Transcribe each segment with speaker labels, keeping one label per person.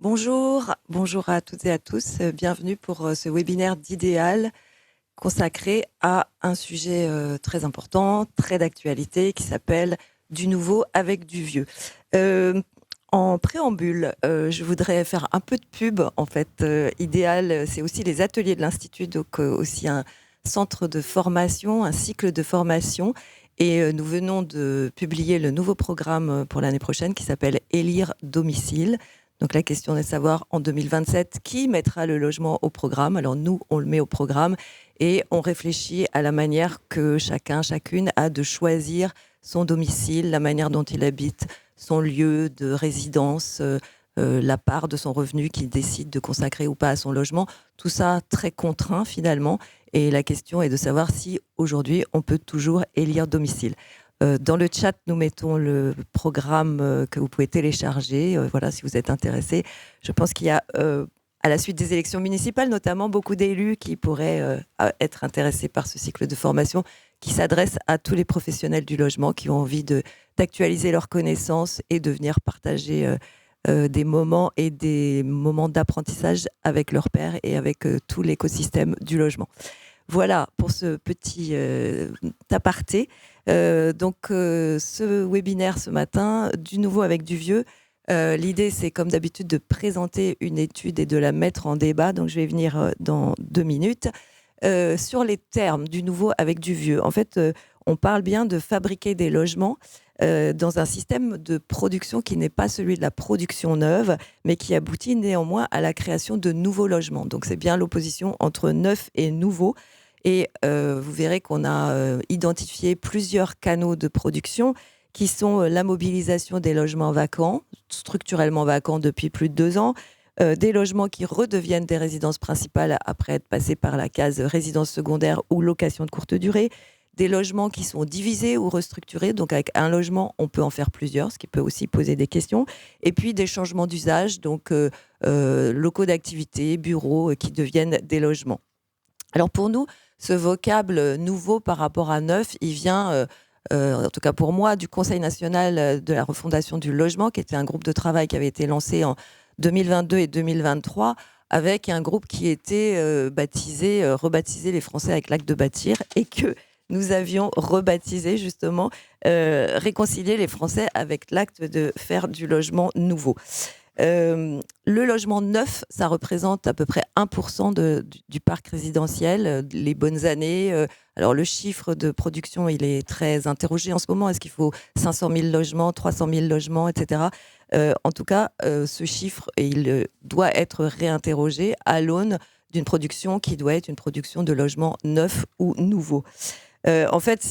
Speaker 1: Bonjour à toutes et à tous. Bienvenue pour ce webinaire d'Idéal consacré à un sujet très important, très d'actualité, qui s'appelle Du nouveau avec du vieux. Euh, En préambule, je voudrais faire un peu de pub. En fait, Idéal, c'est aussi les ateliers de l'Institut, donc aussi un centre de formation, un cycle de formation. Et nous venons de publier le nouveau programme pour l'année prochaine qui s'appelle Élire domicile. Donc la question est de savoir en 2027 qui mettra le logement au programme. Alors nous, on le met au programme et on réfléchit à la manière que chacun, chacune a de choisir son domicile, la manière dont il habite, son lieu de résidence, la part de son revenu qu'il décide de consacrer ou pas à son logement. Tout ça très contraint finalement. Et la question est de savoir si aujourd'hui on peut toujours élire domicile. Dans le chat, nous mettons le programme que vous pouvez télécharger. Voilà, si vous êtes intéressé. Je pense qu'il y a, à la suite des élections municipales, notamment beaucoup d'élus qui pourraient être intéressés par ce cycle de formation qui s'adresse à tous les professionnels du logement qui ont envie d'actualiser leurs connaissances et de venir partager des moments d'apprentissage avec leurs pairs et avec tout l'écosystème du logement. Voilà pour ce petit aparté. Ce webinaire ce matin, du nouveau avec du vieux. L'idée, c'est comme d'habitude de présenter une étude et de la mettre en débat. Donc, je vais venir dans 2 minutes sur les termes du nouveau avec du vieux. En fait, on parle bien de fabriquer des logements dans un système de production qui n'est pas celui de la production neuve, mais qui aboutit néanmoins à la création de nouveaux logements. Donc, c'est bien l'opposition entre neuf et nouveau. Et vous verrez qu'on a identifié plusieurs canaux de production qui sont la mobilisation des logements vacants, structurellement vacants depuis plus de 2 ans, des logements qui redeviennent des résidences principales après être passés par la case résidence secondaire ou location de courte durée, des logements qui sont divisés ou restructurés, donc avec un logement, on peut en faire plusieurs, ce qui peut aussi poser des questions, et puis des changements d'usage, donc locaux d'activité, bureaux qui deviennent des logements. Alors pour nous, ce vocable nouveau par rapport à neuf, il vient, en tout cas pour moi, du Conseil national de la refondation du logement, qui était un groupe de travail qui avait été lancé en 2022 et 2023, avec un groupe qui était rebaptisé Les Français avec l'acte de bâtir, et que nous avions rebaptisé justement Réconcilier les Français avec l'acte de faire du logement nouveau. Le logement neuf, ça représente à peu près 1% du parc résidentiel, les bonnes années. Alors, le chiffre de production, il est très interrogé en ce moment. Est-ce qu'il faut 500 000 logements, 300 000 logements, etc. En tout cas, ce chiffre, il doit être réinterrogé à l'aune d'une production qui doit être une production de logements neufs ou nouveaux. En fait,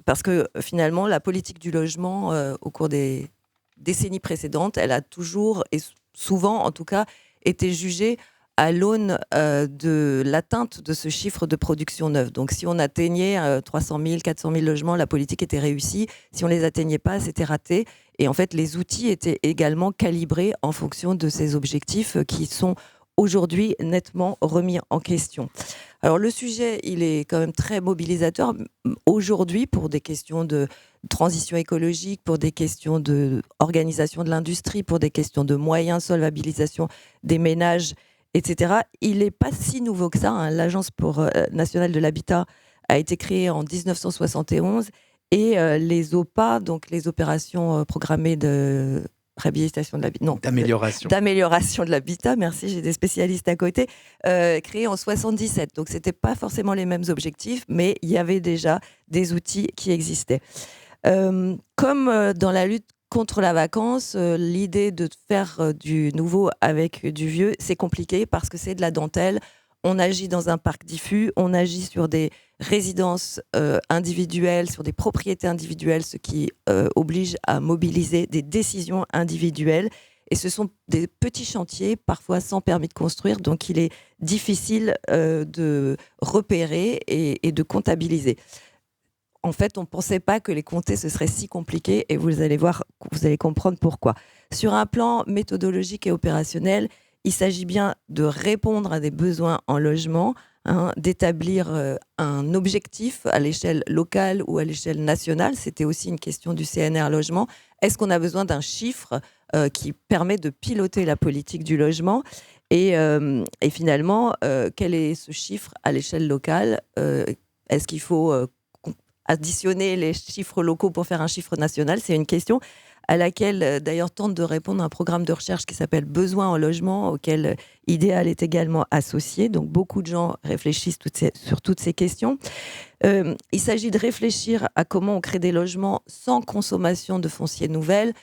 Speaker 1: parce que finalement, la politique du logement, au cours des décennies précédentes, elle a toujours, et souvent en tout cas, été jugée à l'aune de l'atteinte de ce chiffre de production neuve. Donc si on atteignait 300 000, 400 000 logements, la politique était réussie. Si on ne les atteignait pas, c'était raté. Et en fait, les outils étaient également calibrés en fonction de ces objectifs qui sont aujourd'hui nettement remis en question. Alors le sujet, il est quand même très mobilisateur aujourd'hui pour des questions de transition écologique, pour des questions d'organisation de l'industrie, pour des questions de moyens, solvabilisation des ménages, etc. Il n'est pas si nouveau que ça, hein. L'Agence nationale de l'habitat a été créée en 1971 et les OPA, donc les opérations programmées de réhabilitation de l'habitat, non, d'amélioration de l'habitat, merci, j'ai des spécialistes à côté, créé en 77. Donc, ce n'était pas forcément les mêmes objectifs, mais il y avait déjà des outils qui existaient. Comme dans la lutte contre la vacance, l'idée de faire du nouveau avec du vieux, c'est compliqué parce que c'est de la dentelle. On agit dans un parc diffus, on agit sur des résidences individuelles, sur des propriétés individuelles, ce qui oblige à mobiliser des décisions individuelles. Et ce sont des petits chantiers, parfois sans permis de construire, donc il est difficile de repérer et de comptabiliser. En fait, on ne pensait pas que les compter, ce serait si compliqué, et vous allez voir, vous allez comprendre pourquoi. Sur un plan méthodologique et opérationnel, il s'agit bien de répondre à des besoins en logement, hein, d'établir un objectif à l'échelle locale ou à l'échelle nationale. C'était aussi une question du CNR Logement. Est-ce qu'on a besoin d'un chiffre qui permet de piloter la politique du logement. Et finalement, quel est ce chiffre à l'échelle locale ? Est-ce qu'il faut additionner les chiffres locaux pour faire un chiffre national ? C'est une question à laquelle, d'ailleurs, tente de répondre un programme de recherche qui s'appelle Besoins en logement, auquel Idéal est également associé. Donc, beaucoup de gens réfléchissent sur toutes ces questions. Il s'agit de réfléchir à comment on crée des logements sans consommation de foncier nouvelle.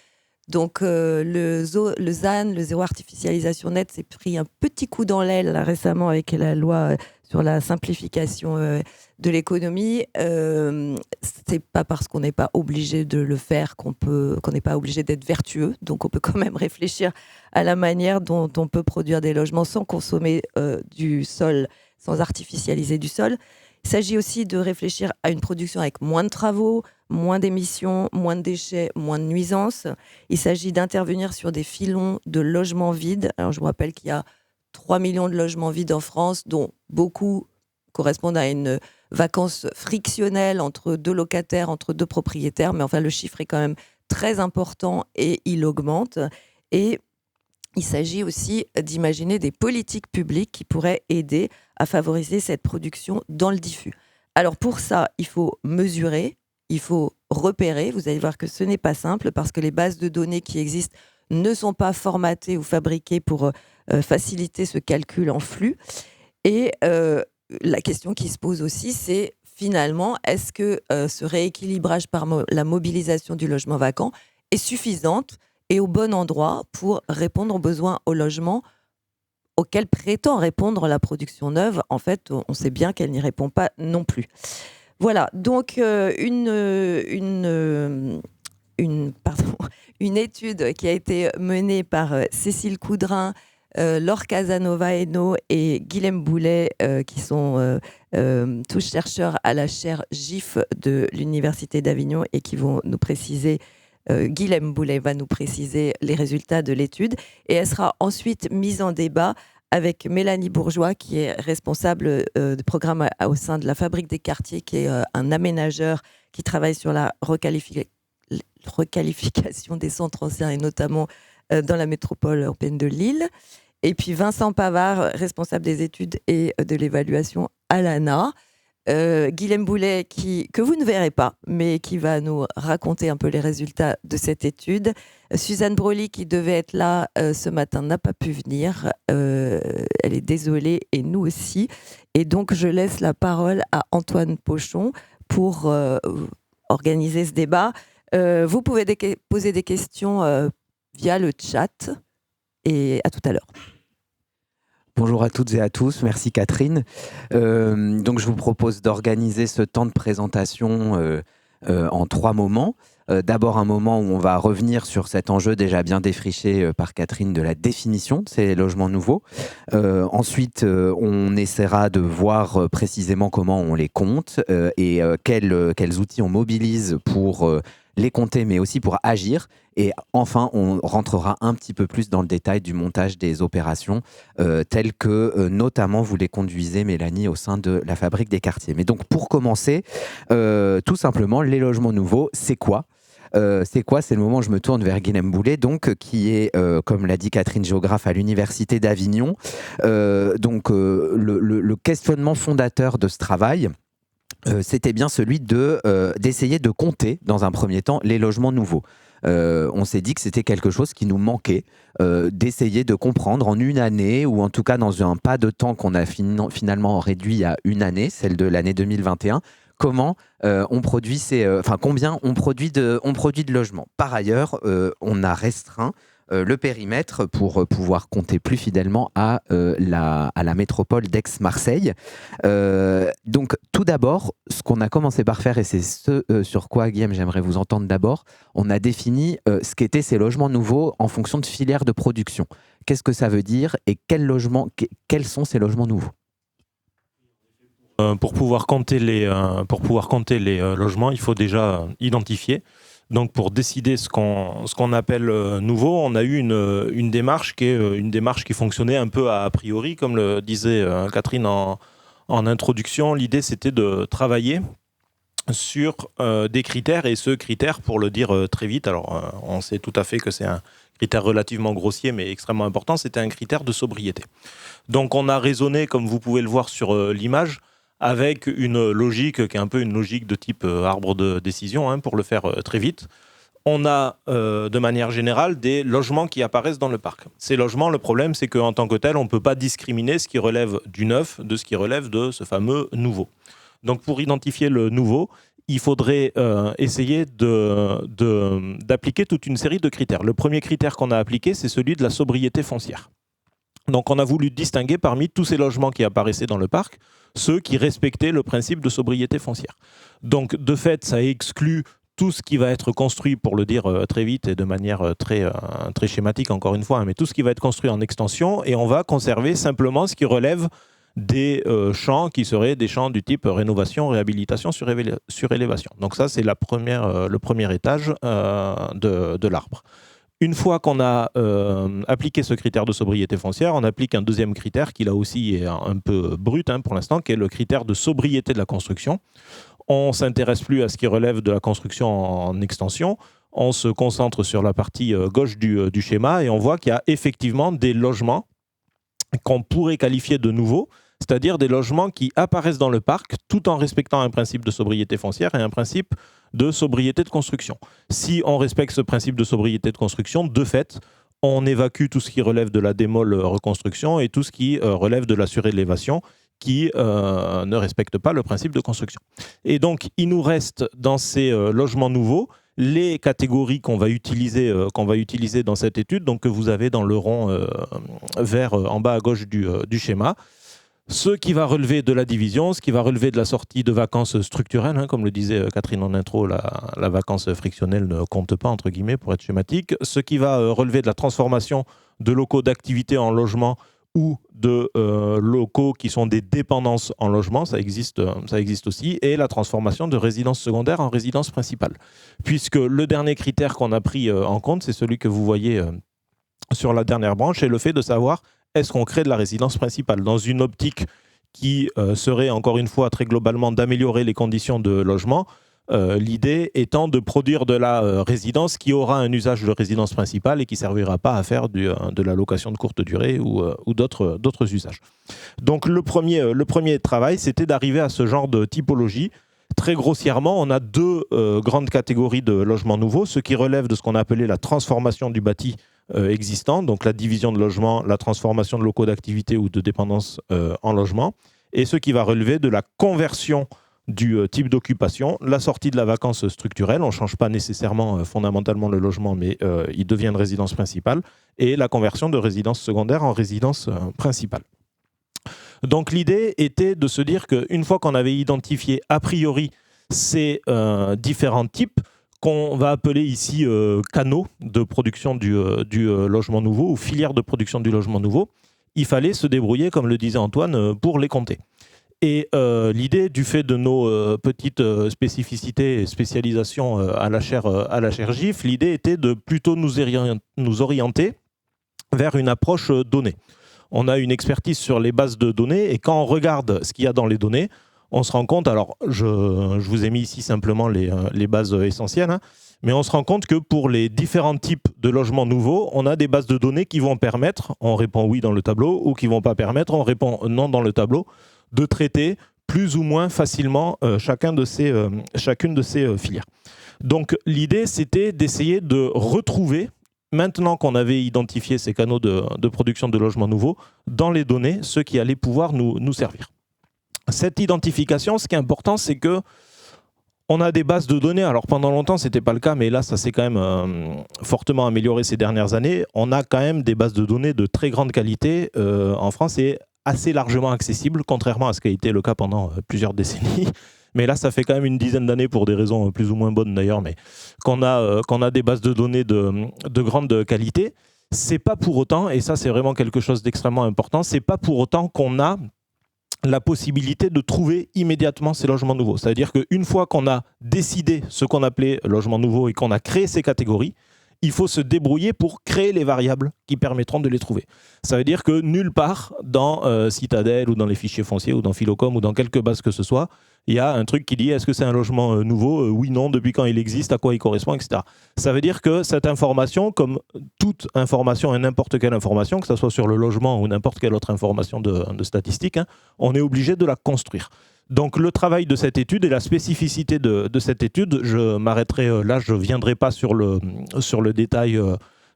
Speaker 1: Donc, le ZAN, le zéro artificialisation nette, s'est pris un petit coup dans l'aile là, récemment avec la loi sur la simplification de l'économie. C'est pas parce qu'on n'est pas obligé de le faire qu'on n'est pas obligé d'être vertueux. Donc, on peut quand même réfléchir à la manière dont on peut produire des logements sans consommer du sol, sans artificialiser du sol. Il s'agit aussi de réfléchir à une production avec moins de travaux, moins d'émissions, moins de déchets, moins de nuisances. Il s'agit d'intervenir sur des filons de logements vides. Alors, je vous rappelle qu'il y a 3 millions de logements vides en France, dont beaucoup correspondent à une vacance frictionnelle entre deux locataires, entre deux propriétaires. Mais enfin, le chiffre est quand même très important et il augmente. Et il s'agit aussi d'imaginer des politiques publiques qui pourraient aider à favoriser cette production dans le diffus. Alors pour ça, il faut mesurer, il faut repérer. Vous allez voir que ce n'est pas simple parce que les bases de données qui existent ne sont pas formatées ou fabriquées pour faciliter ce calcul en flux. Et la question qui se pose aussi, c'est finalement, est-ce que ce rééquilibrage par la mobilisation du logement vacant est suffisante et au bon endroit pour répondre aux besoins au logement auxquels prétend répondre la production neuve? En fait, on sait bien qu'elle n'y répond pas non plus. Voilà, donc une étude qui a été menée par Cécile Coudrin, Laure Casanova-Hainaut et Guilhem Boulet, qui sont tous chercheurs à la chaire GIF de l'Université d'Avignon et qui vont nous préciser. Guilhem Boulet va nous préciser les résultats de l'étude et elle sera ensuite mise en débat avec Mélanie Bourgeois, qui est responsable de programme au sein de la Fabrique des Quartiers, qui est un aménageur qui travaille sur la requalification des centres anciens et notamment dans la métropole européenne de Lille. Et puis Vincent Pavard, responsable des études et de l'évaluation à l'ANA. Guilhem Boulet, que vous ne verrez pas, mais qui va nous raconter un peu les résultats de cette étude. Suzanne Broly, qui devait être là ce matin, n'a pas pu venir. Elle est désolée, et nous aussi. Et donc, je laisse la parole à Antoine Pochon pour organiser ce débat. Vous pouvez poser des questions via le chat. Et à tout à l'heure.
Speaker 2: Bonjour à toutes et à tous, merci Catherine. Donc je vous propose d'organiser ce temps de présentation en 3 moments. D'abord un moment où on va revenir sur cet enjeu déjà bien défriché par Catherine de la définition de ces logements nouveaux. Ensuite, on essaiera de voir précisément comment on les compte et quels outils on mobilise pour les compter, mais aussi pour agir. Et enfin, on rentrera un petit peu plus dans le détail du montage des opérations, telles que notamment vous les conduisez, Mélanie, au sein de la Fabrique des Quartiers. Mais donc, pour commencer, tout simplement, les logements nouveaux, c'est quoi ? C'est le moment où je me tourne vers Guilhem Boulet, donc, qui est, comme l'a dit Catherine, géographe à l'Université d'Avignon. Le questionnement fondateur de ce travail, c'était bien celui d'essayer de compter, dans un premier temps, les logements nouveaux. On s'est dit que c'était quelque chose qui nous manquait, d'essayer de comprendre en une année, ou en tout cas dans un pas de temps qu'on a finalement réduit à une année, celle de l'année 2021, comment on produit combien on produit de logements. Par ailleurs, on a restreint le périmètre pour pouvoir compter plus fidèlement à la métropole d'Aix-Marseille. Donc tout d'abord, ce qu'on a commencé par faire, et c'est ce sur quoi, Guilhem, j'aimerais vous entendre d'abord, on a défini ce qu'étaient ces logements nouveaux en fonction de filières de production. Qu'est-ce que ça veut dire et quels sont ces logements nouveaux ?
Speaker 3: Pour pouvoir compter les logements, il faut déjà identifier. Donc pour décider ce qu'on appelle nouveau, on a eu une démarche qui fonctionnait un peu a priori, comme le disait Catherine en introduction. L'idée, c'était de travailler sur des critères, et ce critère, pour le dire très vite, alors on sait tout à fait que c'est un critère relativement grossier mais extrêmement important, c'était un critère de sobriété. Donc on a raisonné, comme vous pouvez le voir sur l'image, avec une logique qui est un peu une logique de type arbre de décision, pour le faire très vite. On a de manière générale des logements qui apparaissent dans le parc. Ces logements, le problème c'est qu'en tant que tel, on ne peut pas discriminer ce qui relève du neuf de ce qui relève de ce fameux nouveau. Donc pour identifier le nouveau, il faudrait essayer d'appliquer toute une série de critères. Le premier critère qu'on a appliqué, c'est celui de la sobriété foncière. Donc on a voulu distinguer parmi tous ces logements qui apparaissaient dans le parc, ceux qui respectaient le principe de sobriété foncière. Donc de fait, ça exclut tout ce qui va être construit, pour le dire très vite et de manière très schématique encore une fois, mais tout ce qui va être construit en extension, et on va conserver simplement ce qui relève des champs qui seraient des champs du type rénovation, réhabilitation, surélévation. Donc ça, c'est le premier étage de l'arbre. Une fois qu'on a appliqué ce critère de sobriété foncière, on applique un deuxième critère qui là aussi est un peu brut pour l'instant, qui est le critère de sobriété de la construction. On ne s'intéresse plus à ce qui relève de la construction en extension, on se concentre sur la partie gauche du schéma et on voit qu'il y a effectivement des logements qu'on pourrait qualifier de nouveaux, c'est-à-dire des logements qui apparaissent dans le parc tout en respectant un principe de sobriété foncière et un principe de sobriété de construction. Si on respecte ce principe de sobriété de construction, de fait, on évacue tout ce qui relève de la démol reconstruction et tout ce qui relève de la surélévation qui ne respecte pas le principe de construction. Et donc, il nous reste dans ces logements nouveaux les catégories qu'on va utiliser dans cette étude, donc que vous avez dans le rond vert en bas à gauche du schéma. Ce qui va relever de la division, ce qui va relever de la sortie de vacances structurelles, comme le disait Catherine en intro, la vacance frictionnelle ne compte pas, entre guillemets, pour être schématique. Ce qui va relever de la transformation de locaux d'activité en logement ou de locaux qui sont des dépendances en logement, ça existe aussi, et la transformation de résidence secondaire en résidence principale. Puisque le dernier critère qu'on a pris en compte, c'est celui que vous voyez sur la dernière branche, c'est le fait de savoir est-ce qu'on crée de la résidence principale dans une optique qui serait, encore une fois, très globalement, d'améliorer les conditions de logement, l'idée étant de produire de la résidence qui aura un usage de résidence principale et qui ne servira pas à faire de la location de courte durée ou d'autres usages. Donc le premier travail, c'était d'arriver à ce genre de typologie. Très grossièrement, on a deux grandes catégories de logements nouveaux, ceux qui relèvent de ce qu'on a appelé la transformation du bâti existant, donc la division de logement, la transformation de locaux d'activité ou de dépendance en logement, et ce qui va relever de la conversion du type d'occupation, la sortie de la vacance structurelle, on ne change pas nécessairement fondamentalement le logement, mais il devient une résidence principale, et la conversion de résidence secondaire en résidence principale. Donc l'idée était de se dire qu'une fois qu'on avait identifié a priori ces différents types, qu'on va appeler ici canaux de production du logement nouveau ou filières de production du logement nouveau, il fallait se débrouiller, comme le disait Antoine, pour les compter. Et l'idée, du fait de nos petites spécificités et spécialisations à la chaire GIF, l'idée était de plutôt nous orienter vers une approche donnée. On a une expertise sur les bases de données et quand on regarde ce qu'il y a dans les données, on se rend compte, alors je vous ai mis ici simplement les bases essentielles, mais on se rend compte que pour les différents types de logements nouveaux, on a des bases de données qui vont permettre, on répond oui dans le tableau, ou qui ne vont pas permettre, on répond non dans le tableau, de traiter plus ou moins facilement chacune de ces filières. Donc l'idée, c'était d'essayer de retrouver, maintenant qu'on avait identifié ces canaux de production de logements nouveaux, dans les données, ce qui allait pouvoir nous servir. Cette identification, ce qui est important, c'est que on a des bases de données. Alors pendant longtemps, ce n'était pas le cas, mais là, ça s'est quand même fortement amélioré ces dernières années. On a quand même des bases de données de très grande qualité en France et assez largement accessibles, contrairement à ce qui a été le cas pendant plusieurs décennies. Mais là, ça fait quand même une dizaine d'années, pour des raisons plus ou moins bonnes d'ailleurs, mais qu'on a des bases de données de grande qualité. C'est pas pour autant, et ça c'est vraiment quelque chose d'extrêmement important, c'est pas pour autant qu'on a la possibilité de trouver immédiatement ces logements nouveaux. C'est-à-dire qu'une fois qu'on a décidé ce qu'on appelait logement nouveau et qu'on a créé ces catégories, il faut se débrouiller pour créer les variables qui permettront de les trouver. Ça veut dire que nulle part dans Citadel ou dans les fichiers fonciers ou dans Philocom ou dans quelque base que ce soit, il y a un truc qui dit est-ce que c'est un logement nouveau, oui, non, depuis quand il existe, à quoi il correspond, etc. Ça veut dire que cette information, comme toute information et n'importe quelle information, que ce soit sur le logement ou n'importe quelle autre information de statistique, hein, on est obligé de la construire. Donc le travail de cette étude et la spécificité de cette étude, je m'arrêterai là, je ne viendrai pas sur le détail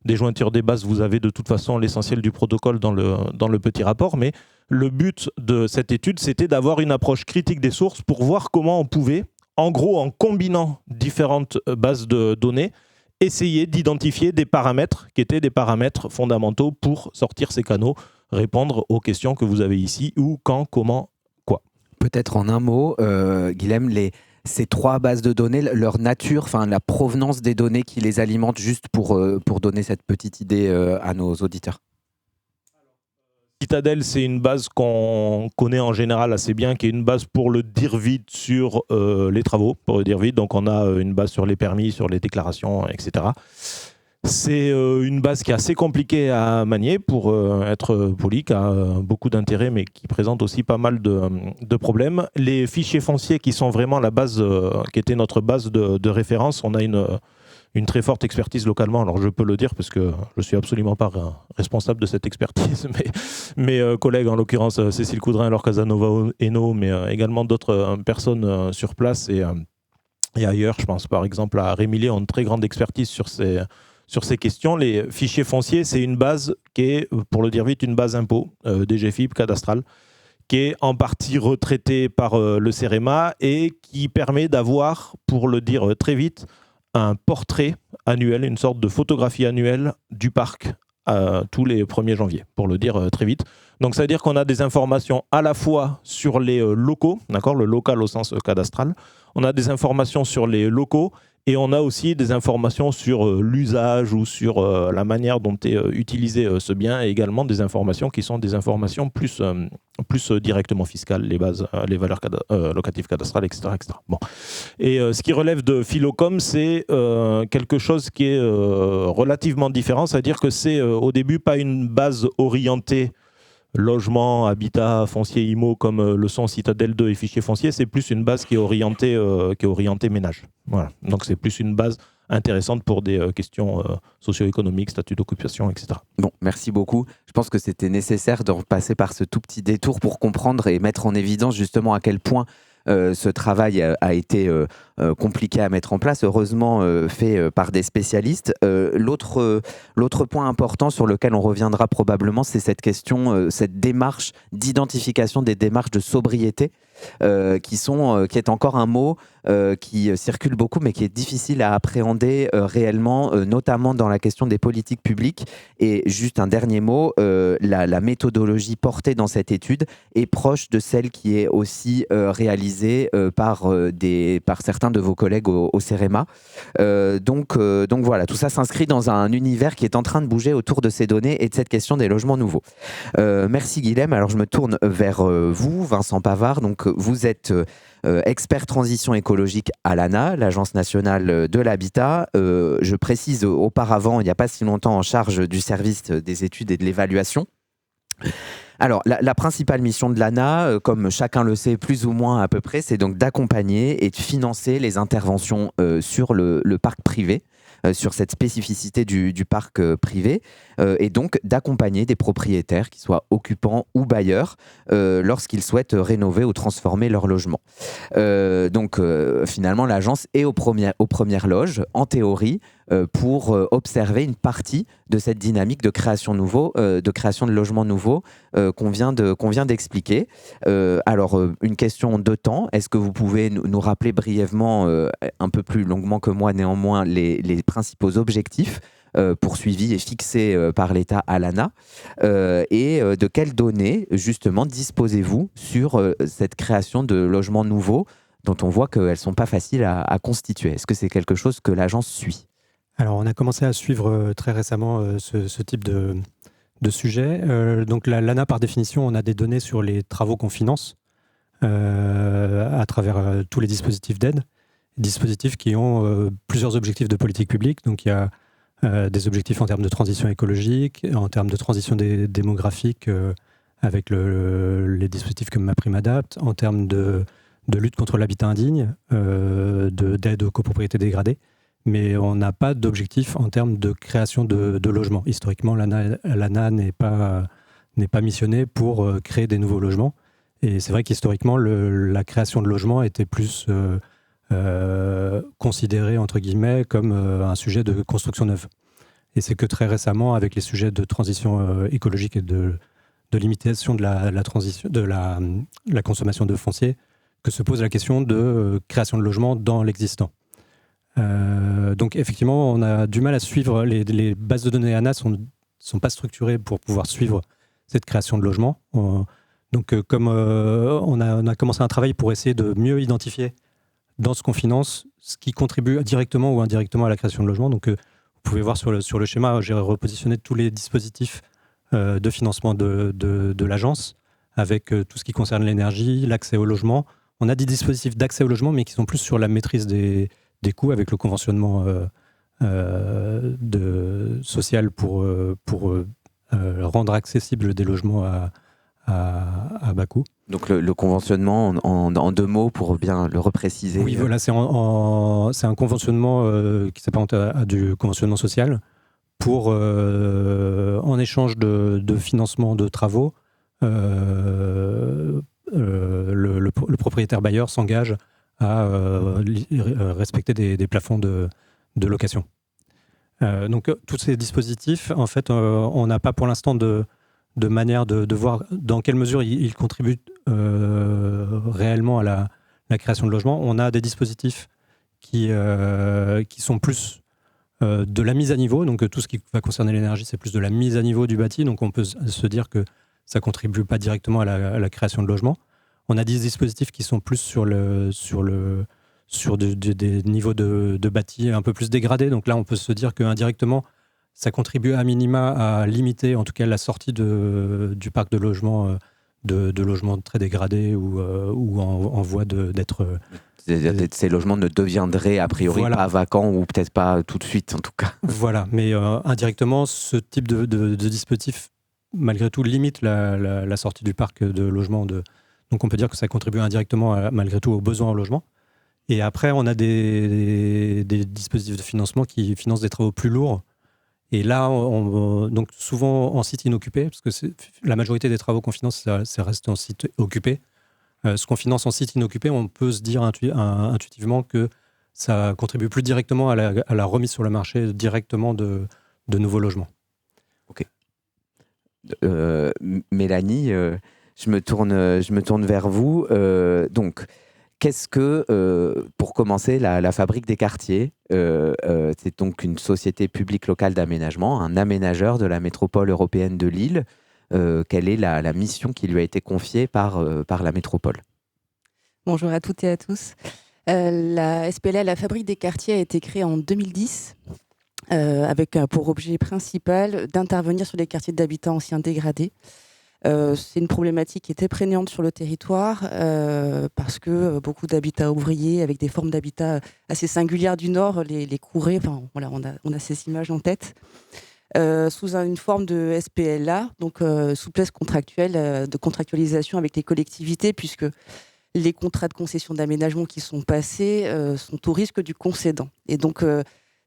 Speaker 3: des jointures des bases. Vous avez de toute façon l'essentiel du protocole dans le petit rapport, mais le but de cette étude, c'était d'avoir une approche critique des sources pour voir comment on pouvait, en gros, en combinant différentes bases de données, essayer d'identifier des paramètres qui étaient des paramètres fondamentaux pour sortir ces canaux, répondre aux questions que vous avez ici, où, quand, comment, quoi.
Speaker 2: Peut-être en un mot, Guilhem, ces 3 bases de données, leur nature, enfin la provenance des données qui les alimentent, juste pour donner cette petite idée à nos auditeurs.
Speaker 3: Citadel, c'est une base qu'on connaît en général assez bien, qui est une base pour le dire vite sur les travaux, pour le dire vite. Donc on a une base sur les permis, sur les déclarations, etc. C'est une base qui est assez compliquée à manier, pour être poli, qui a beaucoup d'intérêt, mais qui présente aussi pas mal de problèmes. Les fichiers fonciers, qui sont vraiment la base, qui était notre base de référence, on a une très forte expertise localement. Alors je peux le dire parce que je ne suis absolument pas responsable de cette expertise, mais mes collègues, en l'occurrence Cécile Coudrin, Laure Casanova Hainaut, mais également d'autres personnes sur place et ailleurs, je pense par exemple à Rémillet, ont une très grande expertise sur ces questions. Les fichiers fonciers, c'est une base qui est, pour le dire vite, une base impôt, DGFiP, cadastrale, qui est en partie retraitée par le CEREMA et qui permet d'avoir, pour le dire très vite, un portrait annuel, une sorte de photographie annuelle du parc tous les 1er janvier, pour le dire très vite. Donc ça veut dire qu'on a des informations à la fois sur les locaux, d'accord, le local au sens cadastral, on a des informations sur les locaux et on a aussi des informations sur l'usage ou sur la manière dont est utilisé ce bien, et également des informations qui sont des informations plus directement fiscales, les bases, les valeurs locatives cadastrales, etc. etc. Bon. Et ce qui relève de Philocom, c'est quelque chose qui est relativement différent, c'est-à-dire que c'est au début pas une base orientée logement, habitat, foncier, IMO, comme le sont Citadel 2 et fichiers fonciers, c'est plus une base qui est orientée ménage. Voilà. Donc c'est plus une base intéressante pour des questions socio-économiques, statut d'occupation, etc.
Speaker 2: Bon, merci beaucoup. Je pense que c'était nécessaire de passer par ce tout petit détour pour comprendre et mettre en évidence justement à quel point ce travail a été compliqué à mettre en place, heureusement fait par des spécialistes. L'autre point important sur lequel on reviendra probablement, c'est cette question, cette démarche d'identification des démarches de sobriété, qui est encore un mot qui circule beaucoup, mais qui est difficile à appréhender réellement, notamment dans la question des politiques publiques. Et juste un dernier mot, la méthodologie portée dans cette étude est proche de celle qui est aussi réalisée par certains de vos collègues au CEREMA. Donc voilà, tout ça s'inscrit dans un univers qui est en train de bouger autour de ces données et de cette question des logements nouveaux. Merci Guilhem. Alors je me tourne vers vous, Vincent Pavard. Donc vous êtes expert transition écologique à l'ANA, l'Agence nationale de l'habitat. Je précise auparavant, il n'y a pas si longtemps, en charge du service des études et de l'évaluation. Alors, la principale mission de l'ANA, comme chacun le sait plus ou moins à peu près, c'est donc d'accompagner et de financer les interventions sur le parc privé, sur cette spécificité du parc privé, et donc d'accompagner des propriétaires, qu'ils soient occupants ou bailleurs, lorsqu'ils souhaitent rénover ou transformer leur logement. Donc finalement, l'agence est aux premières loges, en théorie, pour observer une partie de cette dynamique de création de logements nouveaux qu'on vient d'expliquer. Alors, une question de temps. Est-ce que vous pouvez nous rappeler brièvement, un peu plus longuement que moi néanmoins, les principaux objectifs poursuivis et fixés par l'État à l'ANA, et de quelles données, justement, disposez-vous sur cette création de logements nouveaux dont on voit qu'elles ne sont pas faciles à constituer? Est-ce que c'est quelque chose que l'agence suit?
Speaker 4: Alors, on a commencé à suivre très récemment ce type de sujet. Donc, l'ANA, par définition, on a des données sur les travaux qu'on finance à travers tous les dispositifs d'aide. Dispositifs qui ont plusieurs objectifs de politique publique. Donc, il y a des objectifs en termes de transition écologique, en termes de transition démographique avec les dispositifs comme MaPrimeAdapt, en termes de de lutte contre l'habitat indigne, d'aide aux copropriétés dégradées, mais on n'a pas d'objectif en termes de création de logements. Historiquement, l'ANA n'est pas missionnée pour créer des nouveaux logements. Et c'est vrai qu'historiquement, la création de logements était plus considérée, entre guillemets, comme un sujet de construction neuve. Et c'est que très récemment, avec les sujets de transition écologique et de limitation de la consommation de foncier, que se pose la question de création de logements dans l'existant. Donc effectivement, on a du mal à suivre, les bases de données ANA sont pas structurées pour pouvoir suivre cette création de logements. Donc comme on a commencé un travail pour essayer de mieux identifier dans ce qu'on finance ce qui contribue directement ou indirectement à la création de logements. Donc vous pouvez voir sur le schéma, j'ai repositionné tous les dispositifs de financement de l'agence avec tout ce qui concerne l'énergie, l'accès au logement. On a des dispositifs d'accès au logement, mais qui sont plus sur la maîtrise des coûts avec le conventionnement social pour rendre accessible des logements à bas coût.
Speaker 2: Donc le conventionnement, en deux mots, pour bien le repréciser.
Speaker 4: Oui, voilà, c'est un conventionnement qui s'apparente à du conventionnement social pour, en échange de financement de travaux, le propriétaire bailleur s'engage à respecter des plafonds de location. Donc tous ces dispositifs, en fait, on n'a pas pour l'instant de manière de voir dans quelle mesure ils contribuent réellement à la création de logements. On a des dispositifs qui sont plus de la mise à niveau. Donc tout ce qui va concerner l'énergie, c'est plus de la mise à niveau du bâti. Donc on peut se dire que ça ne contribue pas directement à la création de logements. On a des dispositifs qui sont plus sur des niveaux de bâti un peu plus dégradés. Donc là, on peut se dire qu'indirectement, ça contribue à minima à limiter en tout cas la sortie du parc de logements, de logements très dégradés ou en voie d'être...
Speaker 2: Ces logements ne deviendraient a priori pas vacants ou peut-être pas tout de suite en tout cas.
Speaker 4: Voilà, mais indirectement, ce type de dispositif, malgré tout, limite la sortie du parc de logements. Donc on peut dire que ça contribue indirectement malgré tout aux besoins en logement. Et après, on a des dispositifs de financement qui financent des travaux plus lourds. Et là, donc souvent en site inoccupé, parce que la majorité des travaux qu'on finance, ça reste en site occupé. Ce qu'on finance en site inoccupé, on peut se dire intuitivement que ça contribue plus directement à la remise sur le marché directement de nouveaux logements.
Speaker 2: Ok. Mélanie, je me tourne vers vous. Donc, qu'est-ce que, pour commencer, la Fabrique des quartiers, c'est donc une société publique locale d'aménagement, un aménageur de la métropole européenne de Lille. Quelle est la mission qui lui a été confiée par la métropole?
Speaker 1: Bonjour à toutes et à tous. La SPLA, la Fabrique des quartiers, a été créée en 2010 avec pour objet principal d'intervenir sur les quartiers d'habitat anciens dégradés. C'est une problématique qui était prégnante sur le territoire parce que beaucoup d'habitats ouvriers avec des formes d'habitat assez singulières du Nord les couraient. Enfin, voilà, on a ces images en tête. Sous une forme de SPLA, donc souplesse contractuelle, de contractualisation avec les collectivités, puisque les contrats de concession d'aménagement qui sont passés sont au risque du concédant. Et donc,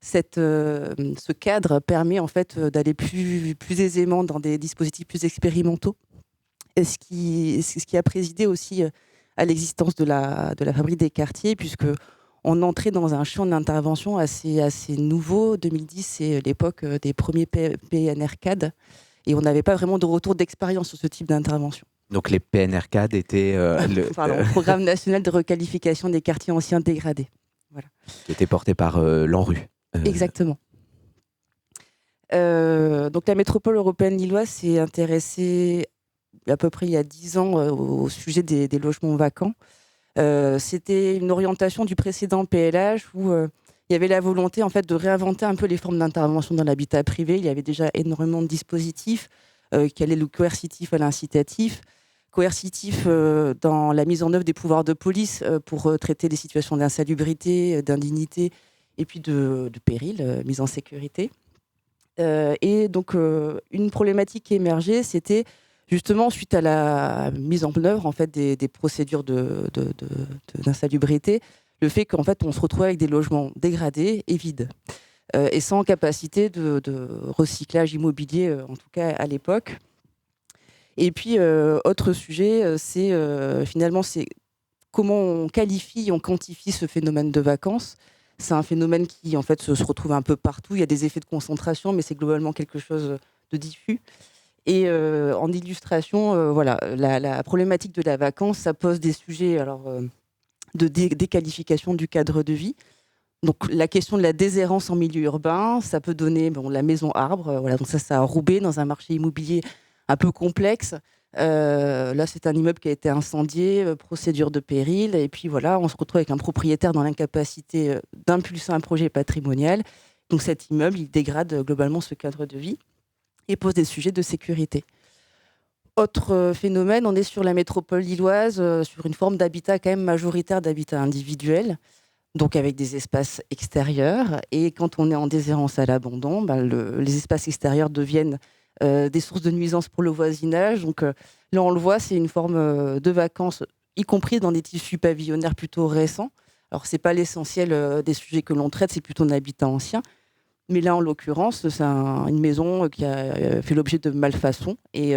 Speaker 1: ce cadre permet en fait d'aller plus aisément dans des dispositifs plus expérimentaux, et ce qui a présidé aussi à l'existence de la Fabrique des quartiers, puisque on entrait dans un champ d'intervention assez nouveau. 2010, c'est l'époque des premiers PNR-CAD, et on n'avait pas vraiment de retour d'expérience sur ce type d'intervention.
Speaker 2: Donc les PNR-CAD étaient...
Speaker 1: le Programme national de requalification des quartiers anciens dégradés. Voilà.
Speaker 2: Qui était porté par l'ANRU.
Speaker 1: Exactement. Donc la métropole européenne lilloise s'est intéressée à peu près il y a 10 ans au sujet des logements vacants. C'était une orientation du précédent PLH où il y avait la volonté en fait de réinventer un peu les formes d'intervention dans l'habitat privé. Il y avait déjà énormément de dispositifs qui allaient du coercitif à l'incitatif. Coercitif dans la mise en œuvre des pouvoirs de police pour traiter des situations d'insalubrité, d'indignité et puis de péril, mise en sécurité. Et donc une problématique qui émergeait, c'était
Speaker 5: justement suite à la mise en œuvre en fait des procédures d'insalubrité, le fait qu'en fait on se retrouve avec des logements dégradés et vides et sans capacité de recyclage immobilier, en tout cas à l'époque. Et puis autre sujet, c'est finalement c'est comment on qualifie, on quantifie ce phénomène de vacances. C'est un phénomène qui en fait se retrouve un peu partout. Il y a des effets de concentration, mais c'est globalement quelque chose de diffus. Et en illustration, voilà, la problématique de la vacance, ça pose des sujets de déqualification du cadre de vie. Donc la question de la déshérence en milieu urbain, ça peut donner la maison arbre. Voilà, donc ça a Roubaix dans un marché immobilier un peu complexe. Là, c'est un immeuble qui a été incendié, procédure de péril. Et puis voilà, on se retrouve avec un propriétaire dans l'incapacité d'impulser un projet patrimonial. Donc cet immeuble, il dégrade globalement ce cadre de vie et pose des sujets de sécurité. Autre phénomène, on est sur la métropole lilloise, sur une forme d'habitat quand même majoritaire d'habitat individuel, donc avec des espaces extérieurs. Et quand on est en déshérence à l'abandon, les espaces extérieurs deviennent des sources de nuisances pour le voisinage. Donc là, on le voit, c'est une forme de vacances, y compris dans des tissus pavillonnaires plutôt récents. Alors, ce n'est pas l'essentiel des sujets que l'on traite, c'est plutôt un habitat ancien. Mais là, en l'occurrence, c'est une maison qui a fait l'objet de malfaçons et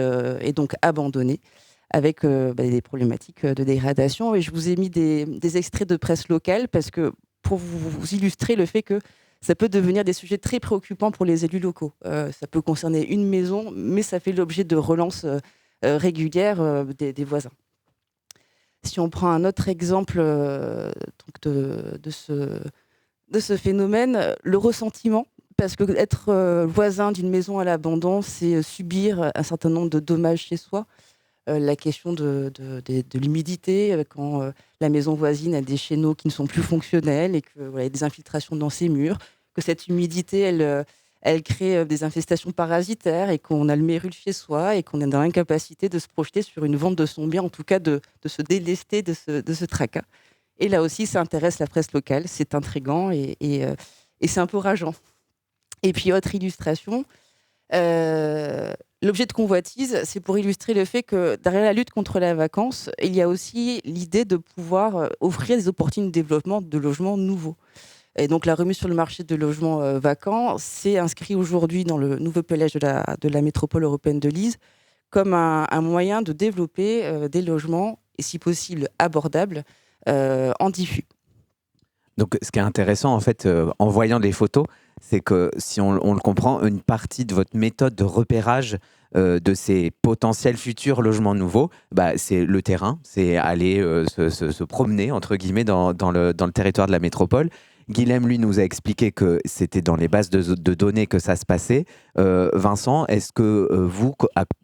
Speaker 5: donc abandonnée, avec des problématiques de dégradation. Et je vous ai mis des extraits de presse locale parce que pour vous illustrer le fait que ça peut devenir des sujets très préoccupants pour les élus locaux. Ça peut concerner une maison, mais ça fait l'objet de relances régulières des voisins. Si on prend un autre exemple de ce phénomène, le ressentiment, parce que être voisin d'une maison à l'abandon, c'est subir un certain nombre de dommages chez soi. La question de l'humidité, quand la maison voisine a des chéneaux qui ne sont plus fonctionnels et qu'il y a des infiltrations dans ses murs, que cette humidité, elle crée des infestations parasitaires et qu'on a le mérule chez soi et qu'on est dans l'incapacité de se projeter sur une vente de son bien, en tout cas de se délester de ce tracas. Et là aussi, ça intéresse la presse locale, c'est intriguant et c'est un peu rageant. Et puis, autre illustration, l'objet de convoitise, c'est pour illustrer le fait que derrière la lutte contre la vacance, il y a aussi l'idée de pouvoir offrir des opportunités de développement de logements nouveaux. Et donc la remise sur le marché de logements vacants, c'est inscrit aujourd'hui dans le nouveau pelage de la métropole européenne de Lise comme un moyen de développer des logements, et si possible abordables, en diffus.
Speaker 2: Donc, ce qui est intéressant, en fait, en voyant les photos, c'est que si on le comprend, une partie de votre méthode de repérage de ces potentiels futurs logements nouveaux, c'est le terrain, c'est aller se promener, entre guillemets, dans le territoire de la métropole. Guilhem, lui, nous a expliqué que c'était dans les bases de données que ça se passait. Vincent, est-ce que vous,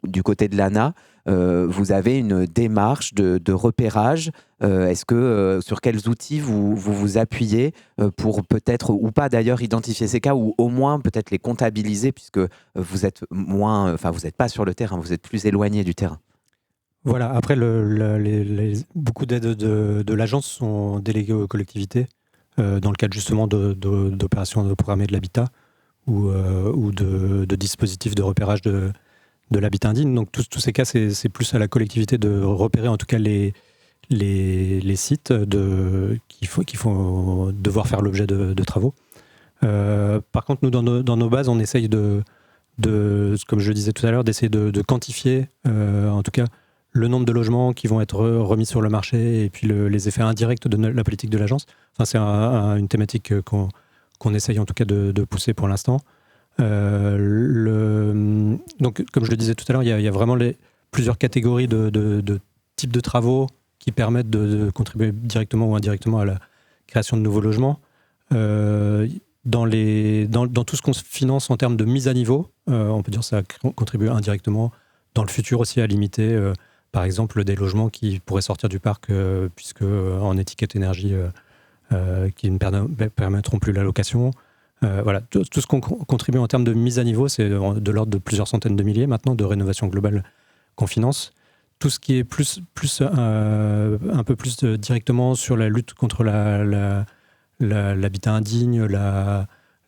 Speaker 2: du côté de l'ANA, vous avez une démarche de repérage? Est-ce que sur quels outils vous appuyez pour peut-être, ou pas d'ailleurs, identifier ces cas, ou au moins peut-être les comptabiliser, puisque vous êtes moins, vous n'êtes pas sur le terrain, vous êtes plus éloigné du terrain?
Speaker 4: Voilà, après, beaucoup d'aides de l'agence sont déléguées aux collectivités dans le cadre justement d'opérations de programmées de l'habitat ou de dispositifs de repérage de l'habitat indigne. Donc tous ces cas, c'est plus à la collectivité de repérer en tout cas les sites qui font devoir faire l'objet de travaux. Par contre, nous, dans nos bases, on essaye comme je le disais tout à l'heure, d'essayer de quantifier en tout cas le nombre de logements qui vont être remis sur le marché et puis les effets indirects de la politique de l'agence. Enfin, c'est une thématique qu'on essaye en tout cas de pousser pour l'instant. Donc, comme je le disais tout à l'heure, il y a vraiment plusieurs catégories de types de travaux qui permettent de contribuer directement ou indirectement à la création de nouveaux logements. Dans tout ce qu'on finance en termes de mise à niveau, on peut dire que ça contribue indirectement dans le futur aussi à limiter, par exemple, des logements qui pourraient sortir du parc puisque en étiquette énergie qui ne permettront plus la location. Voilà, tout ce qu'on contribue en termes de mise à niveau, c'est de l'ordre de plusieurs centaines de milliers maintenant de rénovation globale qu'on finance. Tout ce qui est un peu plus directement sur la lutte contre l'habitat indigne,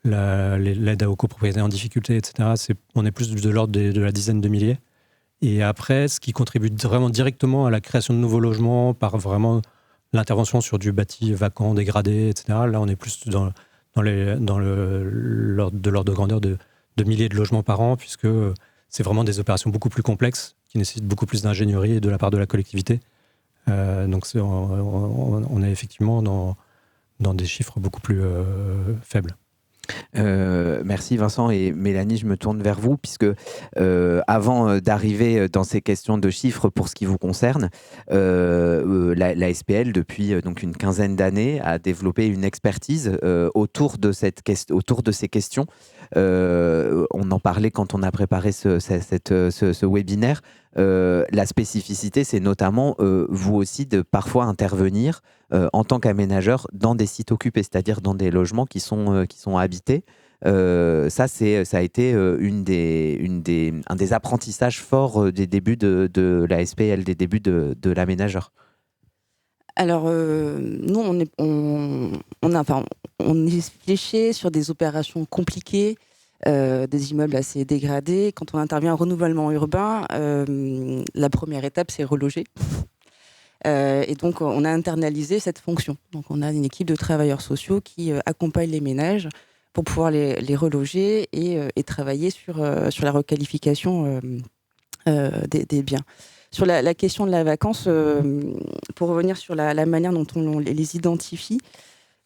Speaker 4: l'aide aux copropriétés en difficulté, etc., on est plus de l'ordre de la dizaine de milliers. Et après, ce qui contribue vraiment directement à la création de nouveaux logements par vraiment l'intervention sur du bâti vacant, dégradé, etc. Là, on est plus dans l'ordre de grandeur de milliers de logements par an, puisque c'est vraiment des opérations beaucoup plus complexes qui nécessitent beaucoup plus d'ingénierie de la part de la collectivité. Donc on est effectivement dans des chiffres beaucoup plus faibles.
Speaker 2: Merci Vincent et Mélanie, je me tourne vers vous puisque avant d'arriver dans ces questions de chiffres pour ce qui vous concerne, la SPL depuis donc une quinzaine d'années a développé une expertise autour de ces questions. On en parlait quand on a préparé ce webinaire. La spécificité, c'est notamment vous aussi de parfois intervenir en tant qu'aménageur dans des sites occupés, c'est-à-dire dans des logements qui sont habités. Ça a été un des apprentissages forts des débuts de la SPL, des débuts de l'aménageur.
Speaker 5: Alors, nous, on est fléché sur des opérations compliquées, des immeubles assez dégradés. Quand on intervient en renouvellement urbain, la première étape, c'est reloger. Et donc, on a internalisé cette fonction. Donc, on a une équipe de travailleurs sociaux qui accompagne les ménages pour pouvoir les reloger et travailler sur la requalification des biens. Sur la question de la vacance, pour revenir sur la manière dont on les identifie,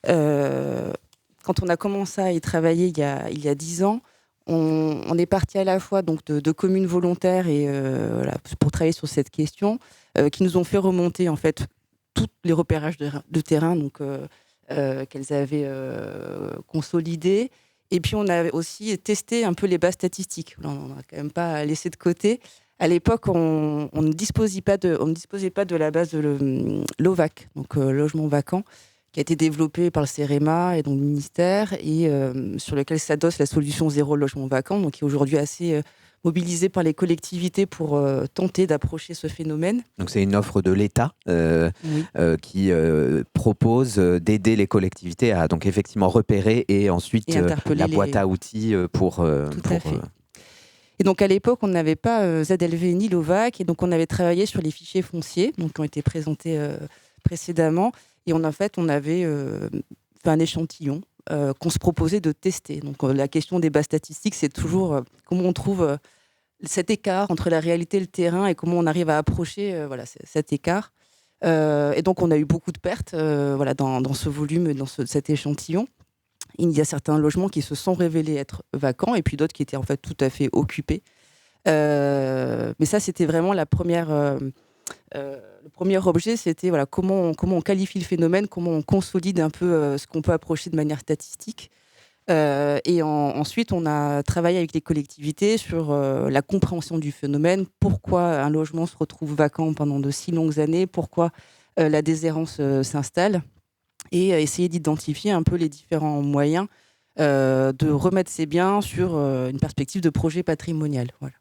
Speaker 5: quand on a commencé à y travailler il y a 10 ans, on est parti à la fois donc, de communes volontaires et, pour travailler sur cette question, qui nous ont fait remonter en fait tous les repérages de terrain donc, qu'elles avaient consolidés. Et puis on a aussi testé un peu les bases statistiques. Là, on n'a quand même pas laissé de côté. À l'époque, on ne disposait pas de la base de l'OVAC, donc logement vacant, qui a été développé par le CEREMA et donc le ministère, et sur lequel s'adosse la solution zéro logement vacant, donc qui est aujourd'hui assez mobilisée par les collectivités pour tenter d'approcher ce phénomène.
Speaker 2: Donc c'est une offre de l'État
Speaker 5: Oui.
Speaker 2: qui propose d'aider les collectivités à donc effectivement repérer et ensuite la boîte à outils pour...
Speaker 5: Tout à fait. Et donc à l'époque, on n'avait pas ZLV ni l'OVAC, et donc on avait travaillé sur les fichiers fonciers, donc qui ont été présentés précédemment, et on avait fait un échantillon qu'on se proposait de tester. Donc la question des bases statistiques, c'est toujours comment on trouve cet écart entre la réalité et le terrain et comment on arrive à approcher cet écart. Et donc on a eu beaucoup de pertes dans ce volume, dans cet échantillon. Il y a certains logements qui se sont révélés être vacants et puis d'autres qui étaient en fait tout à fait occupés. Mais ça, c'était vraiment le premier objet, c'était comment on qualifie le phénomène, comment on consolide un peu ce qu'on peut approcher de manière statistique. Et ensuite, on a travaillé avec les collectivités sur la compréhension du phénomène, pourquoi un logement se retrouve vacant pendant de si longues années, pourquoi la déshérence s'installe, et essayer d'identifier un peu les différents moyens de remettre ces biens sur une perspective de projet patrimonial. Voilà.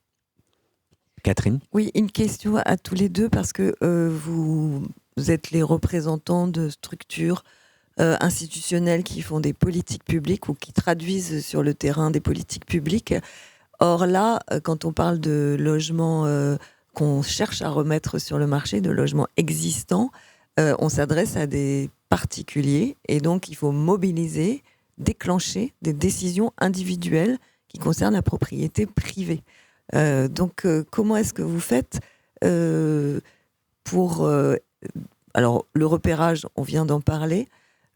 Speaker 2: Catherine ?
Speaker 1: Oui, une question à tous les deux, parce que vous êtes les représentants de structures institutionnelles qui font des politiques publiques ou qui traduisent sur le terrain des politiques publiques. Or là, quand on parle de logements qu'on cherche à remettre sur le marché, de logements existants, on s'adresse à des particuliers et donc il faut mobiliser, déclencher des décisions individuelles qui concernent la propriété privée. Donc, comment est-ce que vous faites pour... alors, le repérage, on vient d'en parler,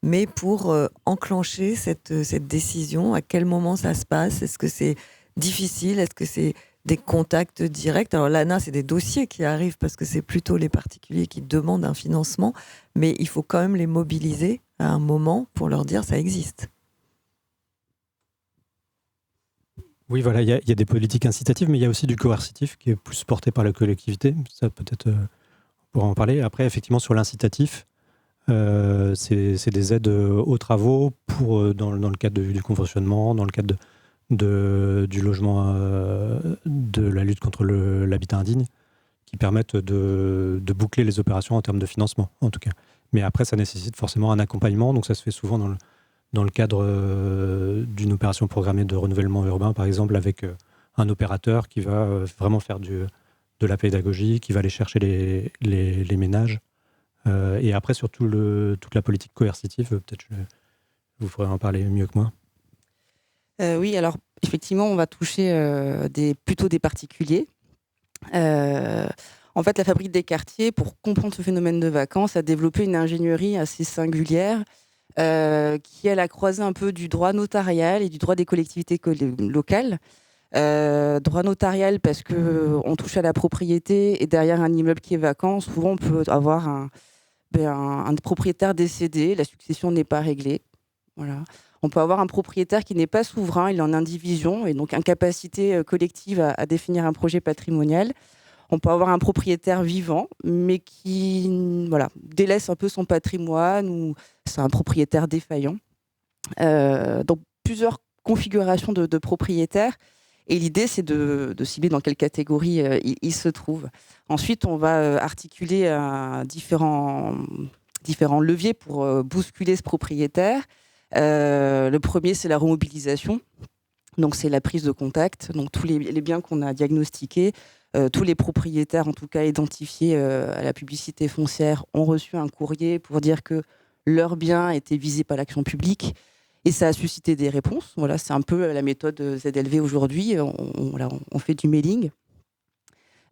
Speaker 1: mais pour enclencher cette décision, à quel moment ça se passe ? Est-ce que c'est difficile ? Est-ce que c'est des contacts directs ? Alors, l'ANA, c'est des dossiers qui arrivent parce que c'est plutôt les particuliers qui demandent un financement, mais il faut quand même les mobiliser à un moment pour leur dire ça existe.
Speaker 4: Oui, voilà, il y a des politiques incitatives, mais il y a aussi du coercitif qui est plus porté par la collectivité. Ça, peut-être, on pourra en parler. Après, effectivement, sur l'incitatif, c'est des aides aux travaux dans le cadre du conventionnement, dans le cadre du logement, de la lutte contre l'habitat indigne, qui permettent de boucler les opérations en termes de financement, en tout cas. Mais après, ça nécessite forcément un accompagnement, donc ça se fait souvent dans le cadre d'une opération programmée de renouvellement urbain, par exemple, avec un opérateur qui va vraiment faire de la pédagogie, qui va aller chercher les ménages. Et après, sur toute la politique coercitive, peut-être vous pourrez en parler mieux que moi.
Speaker 5: Oui, alors effectivement, on va toucher plutôt des particuliers. En fait, la Fabrique des quartiers, pour comprendre ce phénomène de vacances, a développé une ingénierie assez singulière qui, elle, a croisé un peu du droit notarial et du droit des collectivités locales. Droit notarial parce qu'on touche à la propriété et derrière un immeuble qui est vacant, souvent on peut avoir un propriétaire décédé, la succession n'est pas réglée. Voilà. On peut avoir un propriétaire qui n'est pas souverain, il est en indivision et donc incapacité collective à définir un projet patrimonial. On peut avoir un propriétaire vivant, mais qui délaisse un peu son patrimoine ou c'est un propriétaire défaillant. Donc plusieurs configurations de propriétaires. Et l'idée, c'est de cibler dans quelle catégorie il se trouve. Ensuite, on va articuler différents leviers pour bousculer ce propriétaire. Le premier, c'est la remobilisation. Donc, c'est la prise de contact. Donc, tous les biens qu'on a diagnostiqués, tous les propriétaires, en tout cas identifiés à la publicité foncière, ont reçu un courrier pour dire que leurs biens étaient visés par l'action publique. Et ça a suscité des réponses. Voilà, c'est un peu la méthode ZLV aujourd'hui. On fait du mailing.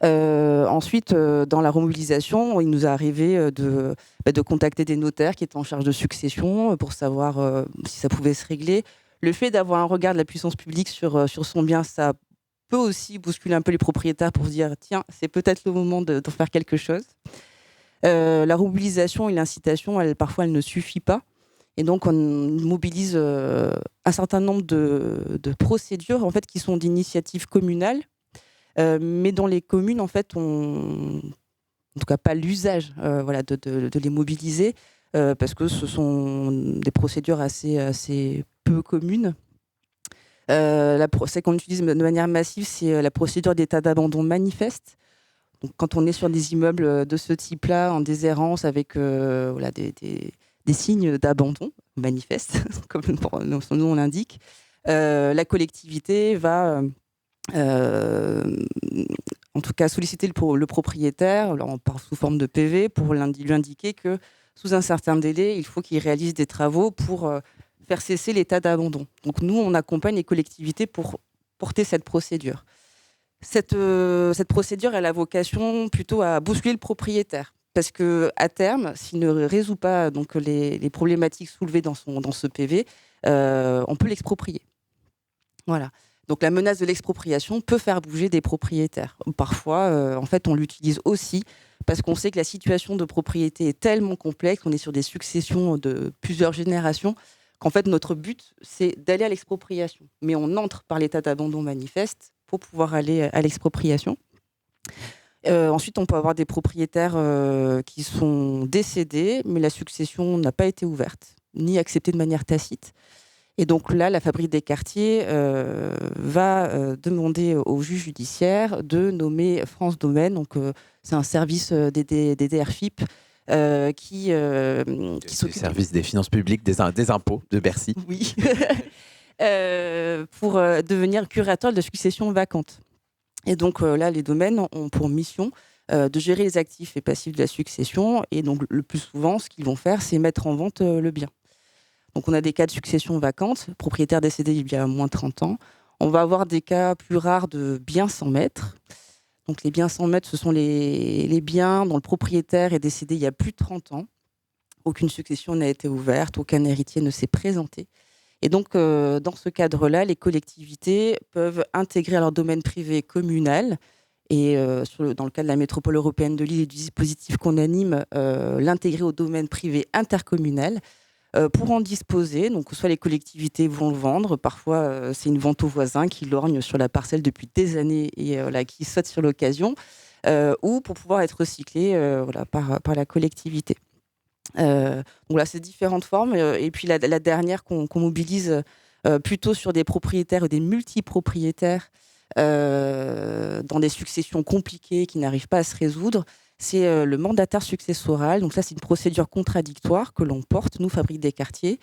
Speaker 5: Ensuite, dans la remobilisation, il nous est arrivé de contacter des notaires qui étaient en charge de succession pour savoir si ça pouvait se régler. Le fait d'avoir un regard de la puissance publique sur son bien, ça peut aussi bousculer un peu les propriétaires pour se dire tiens, c'est peut-être le moment d'en faire quelque chose. La remobilisation et l'incitation, parfois, elle ne suffit pas. Et donc, on mobilise un certain nombre de procédures en fait, qui sont d'initiatives communales, mais dans les communes, en fait, en tout cas pas l'usage de les mobiliser, parce que ce sont des procédures assez peu communes. Celle qu'on utilise de manière massive, c'est la procédure d'état d'abandon manifeste. Donc, quand on est sur des immeubles de ce type-là, en déshérence, avec des signes d'abandon manifestes, comme son nom l'indique, la collectivité va en tout cas solliciter le propriétaire, alors sous forme de PV, pour lui indiquer que sous un certain délai, il faut qu'il réalise des travaux pour faire cesser l'état d'abandon. Donc nous, on accompagne les collectivités pour porter cette procédure. Cette procédure, elle a vocation plutôt à bousculer le propriétaire. Parce qu'à terme, s'il ne résout pas donc, les problématiques soulevées dans ce PV, on peut l'exproprier. Voilà. Donc la menace de l'expropriation peut faire bouger des propriétaires. Parfois, en fait, on l'utilise aussi parce qu'on sait que la situation de propriété est tellement complexe, on est sur des successions de plusieurs générations, qu'en fait, notre but, c'est d'aller à l'expropriation. Mais on entre par l'état d'abandon manifeste pour pouvoir aller à l'expropriation. Ensuite, on peut avoir des propriétaires qui sont décédés, mais la succession n'a pas été ouverte, ni acceptée de manière tacite. Et donc là, la Fabrique des quartiers va demander au juge judiciaire de nommer France Domaine. Donc, c'est un service des DRFIP qui s'occupe...
Speaker 2: Du service des finances publiques, des impôts de Bercy.
Speaker 5: Oui. Pour devenir curateur de succession vacante. Et donc là, les domaines ont pour mission de gérer les actifs et passifs de la succession. Et donc, le plus souvent, ce qu'ils vont faire, c'est mettre en vente le bien. Donc, on a des cas de succession vacante, propriétaire décédé il y a moins de 30 ans. On va avoir des cas plus rares de biens sans maître. Donc, les biens sans maître, ce sont les biens dont le propriétaire est décédé il y a plus de 30 ans. Aucune succession n'a été ouverte, aucun héritier ne s'est présenté. Et donc, dans ce cadre-là, les collectivités peuvent intégrer à leur domaine privé communal, et dans le cas de la métropole européenne de Lille et du dispositif qu'on anime, l'intégrer au domaine privé intercommunal pour en disposer. Donc, soit les collectivités vont le vendre, parfois c'est une vente aux voisins qui lorgnent sur la parcelle depuis des années et qui saute sur l'occasion, ou pour pouvoir être recyclé par la collectivité. Donc là, c'est différentes formes. Et puis la dernière qu'on mobilise plutôt sur des propriétaires et des multipropriétaires dans des successions compliquées qui n'arrivent pas à se résoudre, c'est le mandataire successoral. Donc ça, c'est une procédure contradictoire que l'on porte, nous, Fabrique des quartiers,